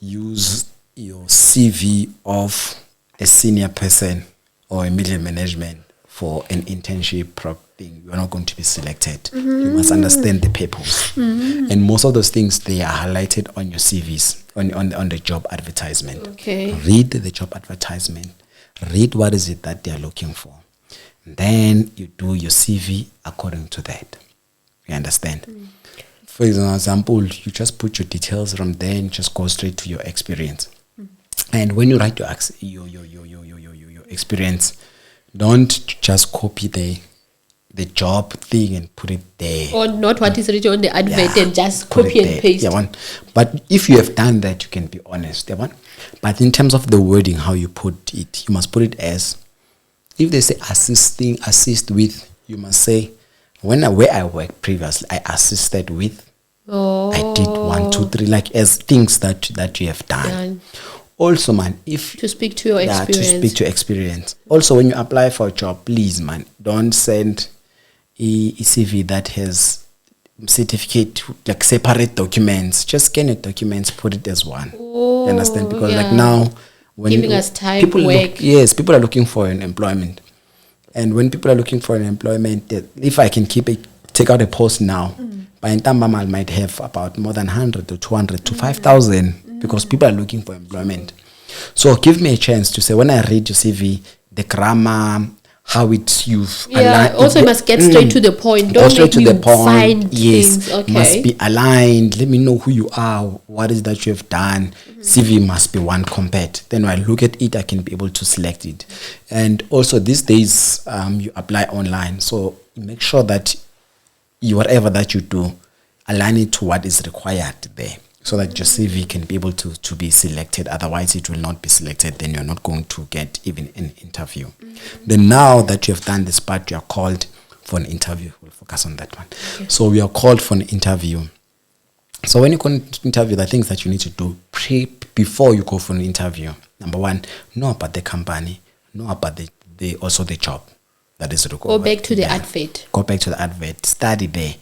S1: use your CV of a senior person or a middle management for an internship thing. You are not going to be selected. You must understand the purpose. And most of those things, they are highlighted on your CVs, on the job advertisement.
S2: Okay.
S1: Read the job advertisement. Read what is it that they are looking for. Then you do your CV according to that. You understand? For example, you just put your details from there and just go straight to your experience. And when you write your experience, don't just copy the job thing and put it there.
S2: Or not what is written on the advert and just copy and paste.
S1: But if you have done that, you can be honest. But in terms of the wording, how you put it, you must put it as, if they say assist with, you must say, where I worked previously, I assisted with, I did 1, 2, 3, like as things that you have done. Also, man, if
S2: to speak to your experience.
S1: To speak to experience. Also, when you apply for a job, please, man, don't send a CV that has certificate, like separate documents. Just scan your documents, put it as one. You understand? Because like now, when
S2: giving us time,
S1: people
S2: work.
S1: People are looking for an employment, and when people are looking for an employment, if I can take out a post now, by the time I might have about more than 100 to 200 to 5,000 because people are looking for employment. So give me a chance to say, when I read your CV, the grammar, how you've aligned.
S2: Also, you must get straight to the point. Don't make me find things. Okay.
S1: Must be aligned. Let me know who you are. What is that you have done? CV must be one compared. Then when I look at it, I can be able to select it. And also these days, you apply online. So make sure that whatever that you do, align it to what is required there, so that your CV can be able to be selected. Otherwise, it will not be selected. Then you're not going to get even an interview. Then now that you have done this part, you are called for an interview. We'll focus on that one. Okay. So we are called for an interview. So when you go to interview, the things that you need to do before you go for an interview. Number one, know about the company, know about the job. That is
S2: go back to the advert.
S1: Go back to the advert. Study there.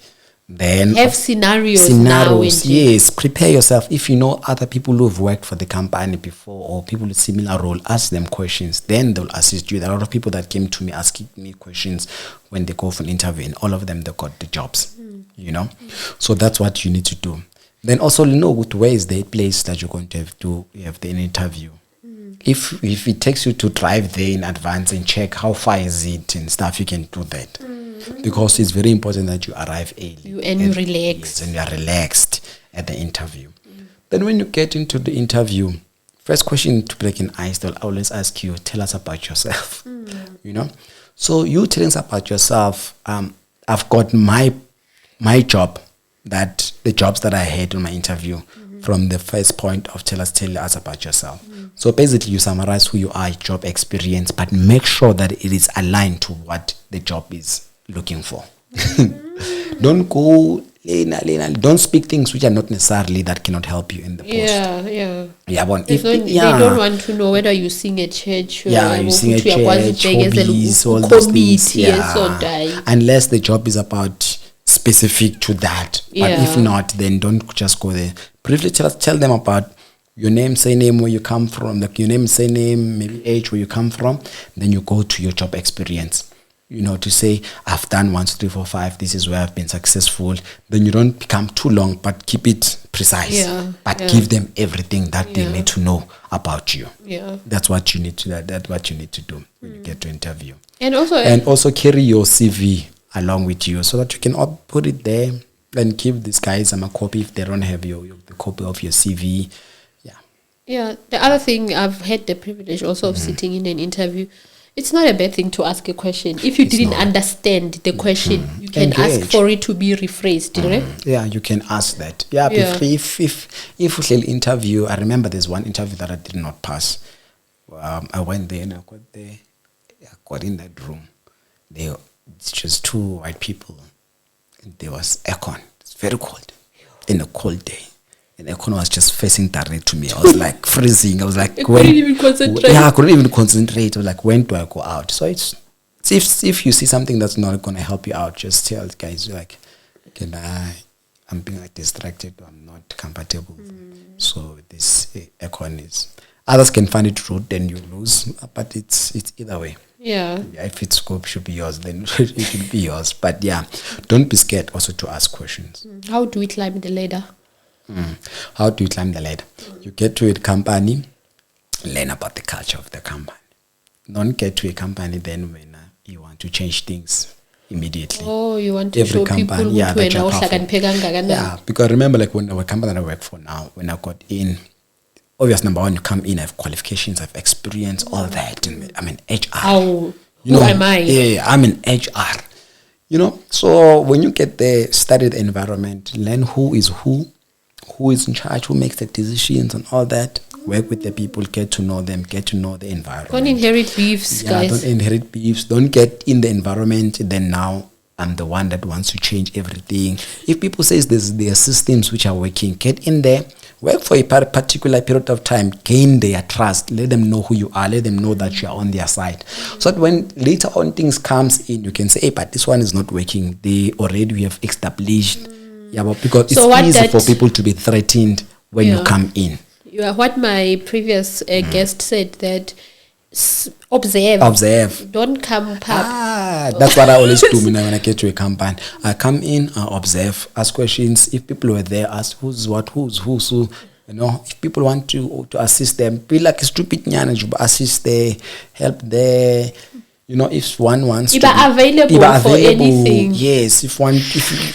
S1: Then
S2: have scenarios.
S1: Yes, prepare yourself. If you know other people who have worked for the company before or people with similar role, ask them questions. Then they'll assist you. There are a lot of people that came to me asking me questions when they go for an interview, and all of them, they got the jobs. So that's what you need to do. Then also know where is the place that you're going to have the interview. If it takes you to drive there in advance and check how far is it and stuff, you can do that. Because it's very important that you arrive early.
S2: You relax.
S1: Yes, and you are relaxed at the interview. Then when you get into the interview, first question to break in ice, they'll always ask you, tell us about yourself. So you telling us about yourself, I've got my job, that the jobs that I had on my interview, from the first point of tell us about yourself. So basically you summarize who you are, job experience, but make sure that it is aligned to what the job is looking for. Don't go don't speak things which are not necessarily that cannot help you in the post.
S2: They don't want to know whether you sing at church or
S1: you sing at church, hobbies, all those things. Unless the job is about specific to that. But if not, then don't just go there. Briefly tell them about your name, say name, where you come from, like your name, say name, maybe age, where you come from. Then you go to your job experience. To say, I've done 1, 2, 3, 4, 5, this is where I've been successful. Then you don't become too long, but keep it precise. Give them everything that they need to know about you. That's what you need to. That's what you need to do when you get to interview. And also carry your CV along with you, so that you can put it there and give these guys a copy if they don't have the copy of your CV.
S2: The other thing, I've had the privilege also of sitting in an interview. It's not a bad thing to ask a question. If you didn't understand the question, you can ask for it to be rephrased.
S1: You can ask that. If you interview, I remember there's one interview that I did not pass. I went there and I got in that room. It's just 2 white people, and there was aircon. It's very cold in a cold day. and aircon was just facing direct to me. I was like freezing. I was like,
S2: I couldn't even concentrate.
S1: Yeah, I couldn't even concentrate. I was like, when do I go out? So it's if you see something that's not going to help you out, just tell guys like, I'm being like distracted. I'm not comfortable. So this aircon is. Others can find it rude, then you lose. But it's either way.
S2: Yeah.
S1: If it's scope should be yours, then it should be yours. But yeah, don't be scared also to ask questions.
S2: How do we climb the ladder?
S1: How do you climb the ladder? You get to a company, learn about the culture of the company. Don't get to a company then when you want to change things immediately.
S2: Oh, you want to show people who
S1: Yeah, because remember, like when our company that I work for now, when I got in, obvious number one, you come in, I have qualifications, I have experience, all that. And I'm in HR.
S2: Who am I?
S1: Yeah, I'm in HR. So when you get there, study the environment, learn who is in charge, who makes the decisions and all that. Work with the people, get to know them, get to know the environment.
S2: Don't inherit beefs, guys.
S1: Don't inherit beefs. Don't get in the environment, then now I'm the one that wants to change everything. If people say there are systems which are working, get in there, work for a particular period of time, gain their trust, let them know who you are, let them know that you are on their side. So that when later on things comes in, you can say, hey, but this one is not working. We have established. Yeah, but because it's easy for people to be threatened when you come in.
S2: What my previous guest said, that observe. Don't come pub.
S1: That's what I always do when I get to a company. I come in, I observe, ask questions. If people were there, ask who's what, who's who. If people want to assist them, be like a stupid nyana, assist there, help there. If one wants to be
S2: available for anything.
S1: Yes,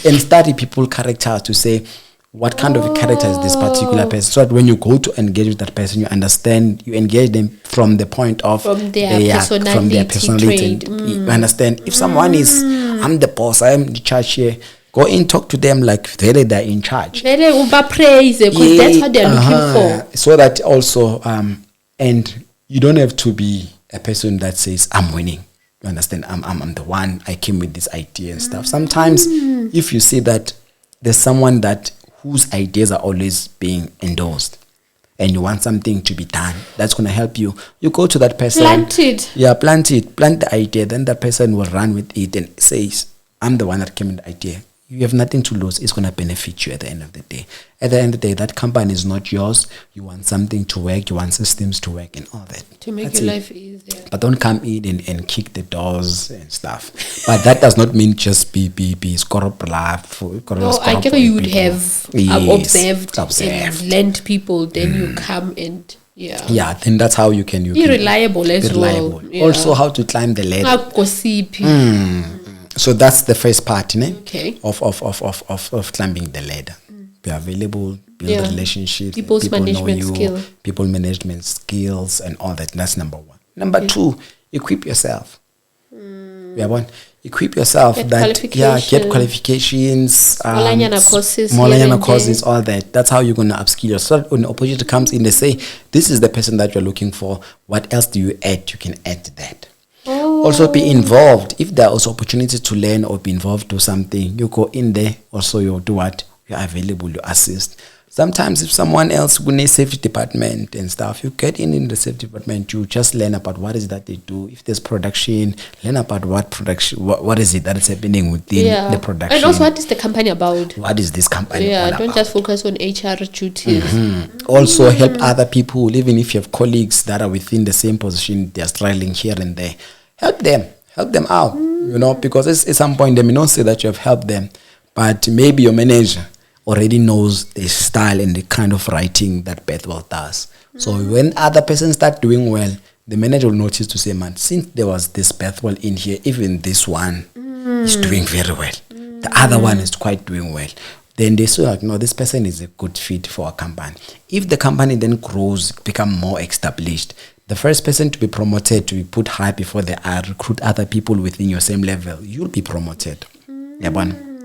S1: and study people character to say what kind of a character is this particular person. So that when you go to engage with that person, you engage them from the point of
S2: their personality.
S1: You understand? If someone is, I'm the boss, I am the charge here, go in, talk to them like they're in charge.
S2: Praise, because that's what they're looking for.
S1: So that also, and you don't have to be a person that says, I'm winning. You understand? I'm the one, I came with this idea and stuff. Sometimes if you see that there's someone whose ideas are always being endorsed and you want something to be done, that's going to help you. You go to that person.
S2: Plant it.
S1: Yeah, plant the idea. Then that person will run with it and says, I'm the one that came with the idea. You have nothing to lose. It's going to benefit you at the end of the day. At the end of the day, that company is not yours. You want something to work. You want systems to work and all that.
S2: To make your life easier.
S1: But don't come in and kick the doors and stuff. But that does not mean just be
S2: I guess you would have observed and lent people. Then you come and
S1: then that's how you can
S2: be reliable as well.
S1: Yeah. Also, how to climb the ladder. So that's the first part,
S2: okay,
S1: of climbing the ladder. Be available, build relationships,
S2: people management know you,
S1: people management skills, and all that. That's number one. Number two, equip yourself. Equip yourself. Get qualifications, small courses, all that. That's how you're going to upskill yourself. When the opportunity comes in, they say, this is the person that you're looking for. What else do you add? You can add that. Also be involved. If there is opportunity to learn or be involved to something, you go in there. Also, you do what? You're available, you assist. Sometimes if someone else in a safety department and stuff, you get in the safety department, you just learn about what is that they do. If there's production, learn about what is it that is happening within the production.
S2: And also, what is the company about?
S1: What is this company all
S2: don't
S1: about?
S2: just focus on HR duties.
S1: Also help other people, even if you have colleagues that are within the same position, they're struggling here and there. Help them out, because at some point they may not say that you have helped them, but maybe your manager already knows the style and the kind of writing that Bethuel does. So when other persons start doing well, the manager will notice to say, man, since there was this Bethuel in here, even this one is doing very well. The other one is quite doing well. Then they say, like, no, this person is a good fit for a company. If the company then grows, become more established, the first person to be promoted, to be put high before they recruit other people within your same level, you'll be promoted.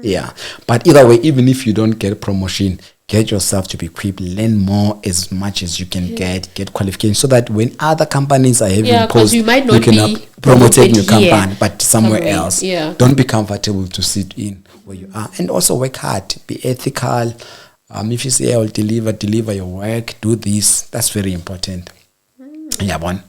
S1: Yeah. But either way, even if you don't get promotion, get yourself to be equipped, learn more as much as you can get qualifications, so that when other companies are having posts,
S2: you might not
S1: you can
S2: be
S1: promoted in your company, but somewhere else.
S2: Yeah.
S1: Don't be comfortable to sit in where you are. And also work hard, be ethical, If you say, I'll deliver your work, do this, that's very important. Yeah, one.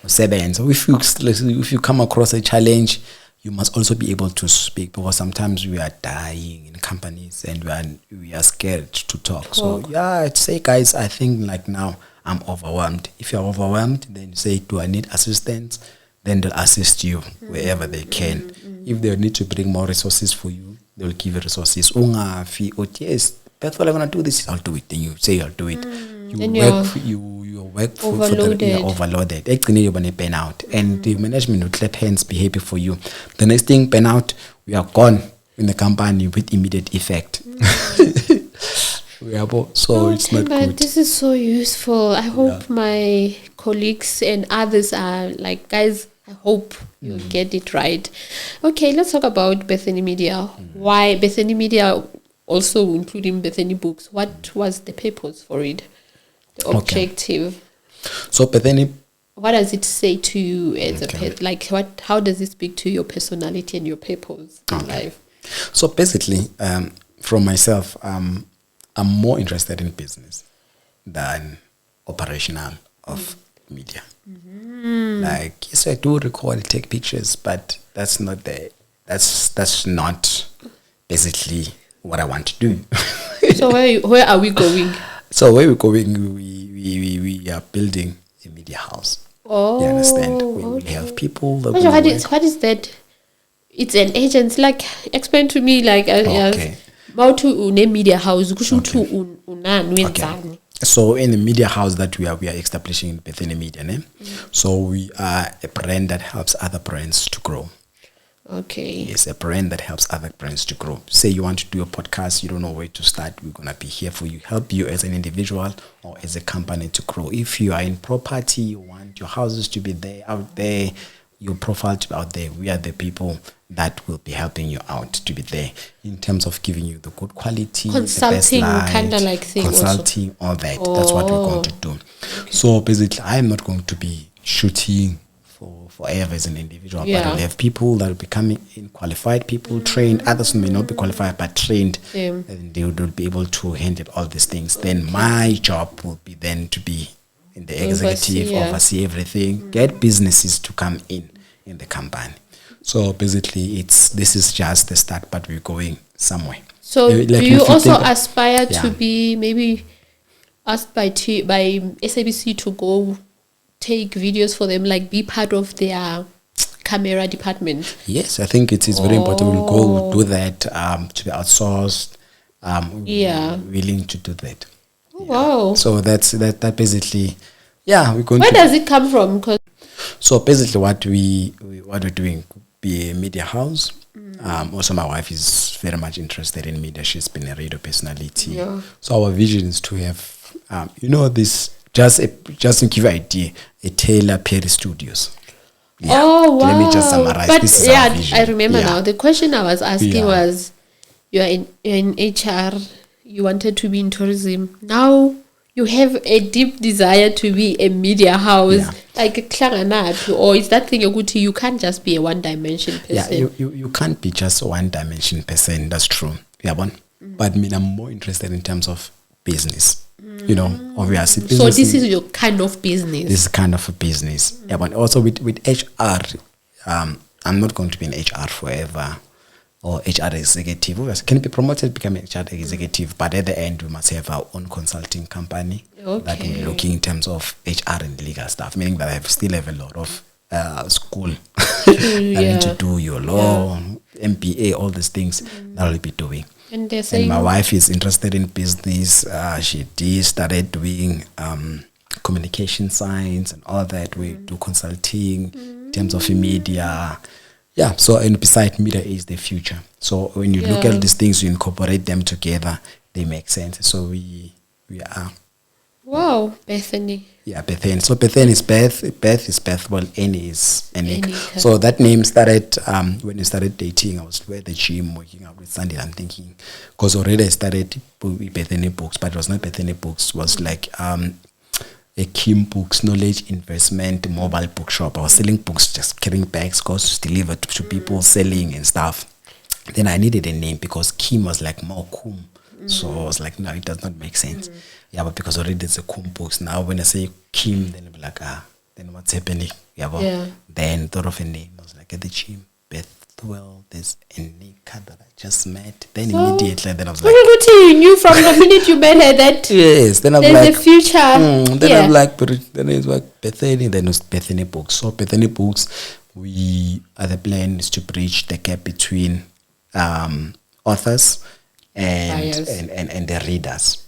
S1: So if you come across a challenge, you must also be able to speak, because sometimes we are dying in companies and we are scared to talk. So yeah, I'd say, guys, I think like now I'm overwhelmed. If you're overwhelmed, then you say, do I need assistance? Then they'll assist you wherever they can. If they need to bring more resources for you, they'll give you resources. Yes, Bethuel, I'm gonna do this. I'll do it. Then you say, I'll do it. You work for you're overloaded. You're gonna burn out, and the management will clap hands, be happy for you. The next thing, burn out, we are gone in the company with immediate effect. So it's not good.
S2: This is so useful. I hope my colleagues and others are like, guys, I hope you get it right. Okay, let's talk about Betheny Media. Why Betheny Media, also including Betheny Books? What was the purpose for it? The objective.
S1: So Betheny,
S2: what does it say to you as a pet? Like, how does it speak to your personality and your purpose in life?
S1: So basically, from myself, I'm more interested in business than operational of media. Like, yes, I do record, take pictures, but that's not basically what I want to do.
S2: So where are we going?
S1: So where we're going, we are building a media house. You understand? We have people that
S2: what is that? It's an agency. Like, explain to me, like, how to a media house.
S1: So in the media house that we are establishing in Betheny Media, so we are a brand that helps other brands to grow.
S2: Okay.
S1: Yes, a brand that helps other brands to grow. Say you want to do a podcast, you don't know where to start, we're going to be here for you, help you as an individual or as a company to grow. If you are in property, you want your houses to be there, out there, your profile to be out there, we are the people that will be helping you out to be there in terms of giving you the good quality,
S2: consulting,
S1: the best light,
S2: kind of like thing,
S1: consulting, all that. That's what we're going to do. Okay. So basically, I'm not going to be shooting forever as an individual, but I'll have people that will be coming in, qualified people, trained. Others may not be qualified, but trained, and they will be able to handle all these things. Then my job will be then to be in the executive, oversee everything, get businesses to come in the company. So basically, this is just the start, but we're going somewhere.
S2: So like, do you also aspire to be maybe asked by SABC to go take videos for them, like be part of their camera department?
S1: Yes, I think it is very important. We'll do that, to be outsourced. Willing to do that.
S2: Wow.
S1: So that basically, we're going.
S2: Where does it come from?
S1: So basically, what we're doing, be a media house. Also, my wife is very much interested in media. She's been a radio personality. So our vision is to have, this. Just to give you an idea, a Taylor Perry Studios.
S2: Wow.
S1: Let me just summarize.
S2: But
S1: this is our vision.
S2: I remember now. The question I was asking was, you're in HR, you wanted to be in tourism. Now you have a deep desire to be a media house. Like a Klanganap, or is that thing you can't just be a one-dimension person?
S1: You can't be just a one-dimension person. That's true. But I'm more interested in terms of business. Obviously.
S2: So this is your kind of business.
S1: This is kind of a business. But also with HR, I'm not going to be in HR forever or HR executive. Obviously, can be promoted, become an HR executive, but at the end, we must have our own consulting company that will be looking in terms of HR and legal stuff, meaning that I still have a lot of school. I need to do your law, MBA, all these things that I'll be doing.
S2: And
S1: my wife is interested in business. She started doing communication science and all that. We do consulting in terms of media. So and besides, media is the future. So when you look at these things, you incorporate them together, they make sense. So we are.
S2: Wow, Betheny.
S1: Yeah, Betheny. So Betheny is Beth is Bethuel, Annie is Annie. So that name started when we started dating. I was at the gym working out with Sandy. I'm thinking, because already I started with Betheny Books, but it was not Betheny Books. It was like a Kim Books, knowledge investment, mobile bookshop. I was selling books, just carrying bags, goes delivered to people, selling and stuff. Then I needed a name because Kim was like more cool. So I was like, no, it does not make sense. Yeah, but because already there's a books. Now when I say Kim, then I'll be like, then what's happening? Yeah. Then thought of a name. I was like, at the gym, Bethuel, there's a Nika that I just met. Then immediately, then I was like,
S2: you knew from the minute you met her that
S1: yes. Then I'm
S2: there's
S1: like,
S2: a future.
S1: Then I'm like, but then it's like Bethany. Then it was Bethany Books. So Bethany Books, the plan is to bridge the gap between authors and the readers,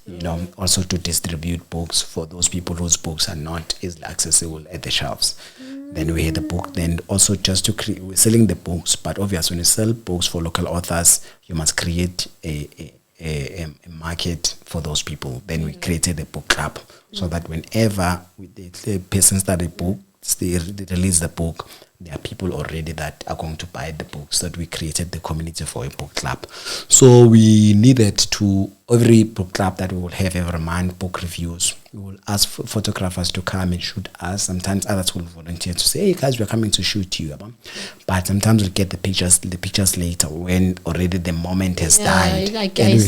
S1: also to distribute books for those people whose books are not easily accessible at the shelves. Then we had the book, then also just to we're selling the books, but obviously when you sell books for local authors, you must create a market for those people. Then we created a book club so that whenever the person start a book, they release the book, there are people already that are going to buy the books, that we created the community for a book club. So we needed to, every book club that we will have every month, book reviews. We will ask photographers to come and shoot us. Sometimes others will volunteer to say, hey guys, we're coming to shoot you. But sometimes we'll get the pictures later when already the moment has died.
S2: Like
S1: and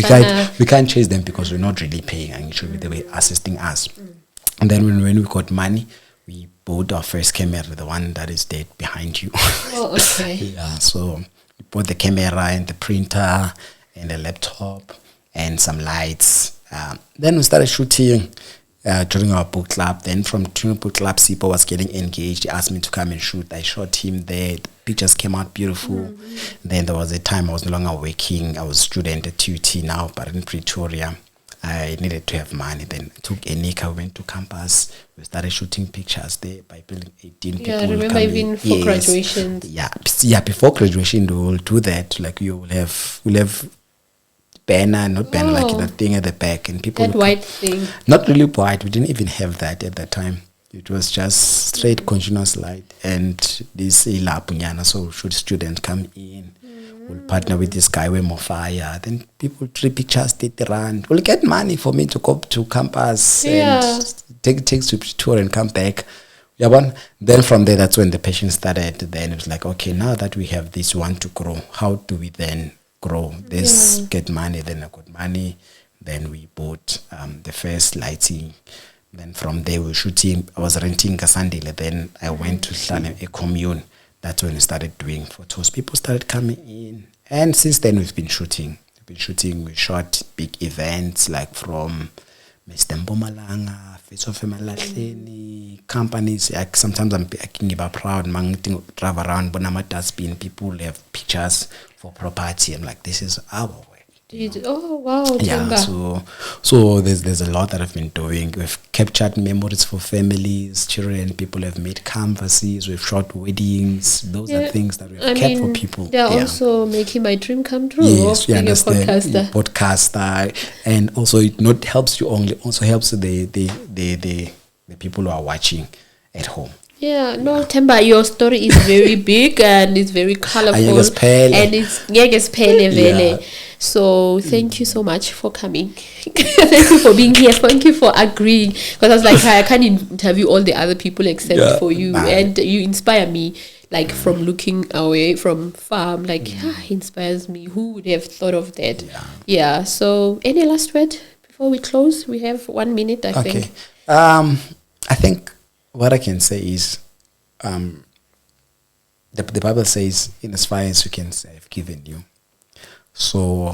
S1: we can't chase them because we're not really paying, and actually they were assisting us. And then when we got money, we bought our first camera, the one that is dead behind you.
S2: Oh, okay.
S1: Yeah, so we bought the camera and the printer and the laptop and some lights. Then we started shooting during our book club. Then from during book club, Sipo was getting engaged. He asked me to come and shoot. I shot him there. The pictures came out beautiful. Then there was a time I was no longer working. I was a student at TUT now, but in Pretoria. I needed to have money. Then I took a Nika, went to campus. We started shooting pictures there by building 18 people.
S2: Yeah, I remember even for graduation.
S1: Yeah, before graduation, we will do that. Like we'll have banner, not banner, like that thing at the back. And people
S2: that white thing.
S1: Not really white. We didn't even have that at that time. It was just straight continuous light. And this Ilapunyana, so should students come in. We'll partner with this guy, with more fire. Then people treat pictures, they run. We'll get money for me to go to campus and take to tour and come back. Yeah, but then from there, that's when the passion started. Then it was like, okay, now that we have this one to grow, how do we then grow this? Get money. Then I got money. Then we bought the first lighting. Then from there, we were shooting. I was renting Kasandile. Then I went to a commune. That's when we started doing photos. People started coming in. And since then, we've been shooting. We shot big events like from Mr. Mpumalanga, Face of Malahleni, companies. Sometimes I can give a proud drive around, but I'm a dustbin. People have pictures for property. I'm like, this is our work.
S2: Oh wow!
S1: Yeah, so there's a lot that I've been doing. We've captured memories for families, children. People have made canvases. We've shot weddings. Those are things that we've kept for people.
S2: They're also making my dream come true.
S1: Yes, we understand.
S2: Podcaster,
S1: and also it not helps you only. Also helps the people who are watching at home.
S2: Yeah, no, Themba, your story is very big and it's very colorful and it's pele. So thank you so much for coming. Thank you for being here. Thank you for agreeing, because I was like, I can't interview all the other people except for you, and you inspire me. Like from looking away from farm, like he inspires me. Who would have thought of that? Yeah. So any last word before we close? We have 1 minute, I think.
S1: I think what I can say is, the Bible says, in as far as you can say, I've given you. So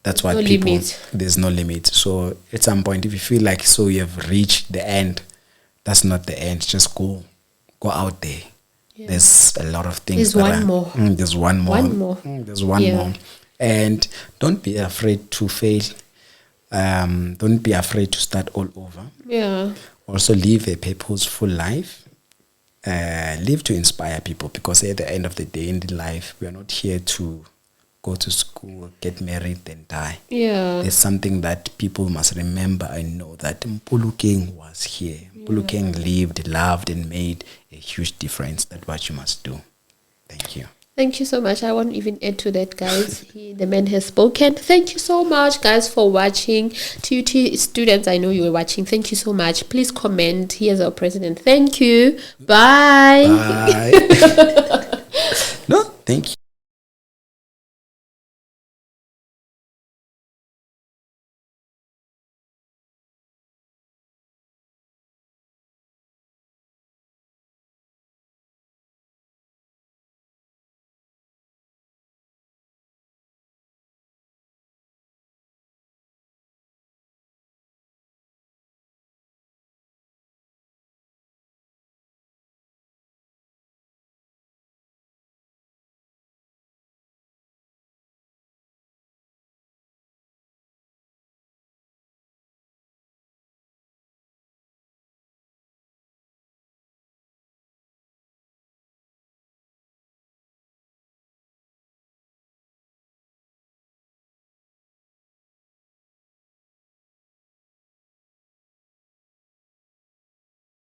S1: that's what there's no limit. So at some point, if you feel like you have reached the end, that's not the end. Just go out there. Yeah. There's a lot of things.
S2: There's one more.
S1: There's one more. And don't be afraid to fail. Don't be afraid to start all over.
S2: Yeah.
S1: Also live a purposeful life. Live to inspire people, because at the end of the day in the life, we are not here to go to school, get married, then die.
S2: Yeah.
S1: There's something that people must remember and know, that Mpulukeng was here. Mpulukeng lived, loved, and made a huge difference. That's what you must do. Thank you.
S2: Thank you so much. I won't even add to that, guys. The man has spoken. Thank you so much, guys, for watching. TUT students, I know you were watching. Thank you so much. Please comment. Here's our president. Thank you. Bye.
S1: No, thank you.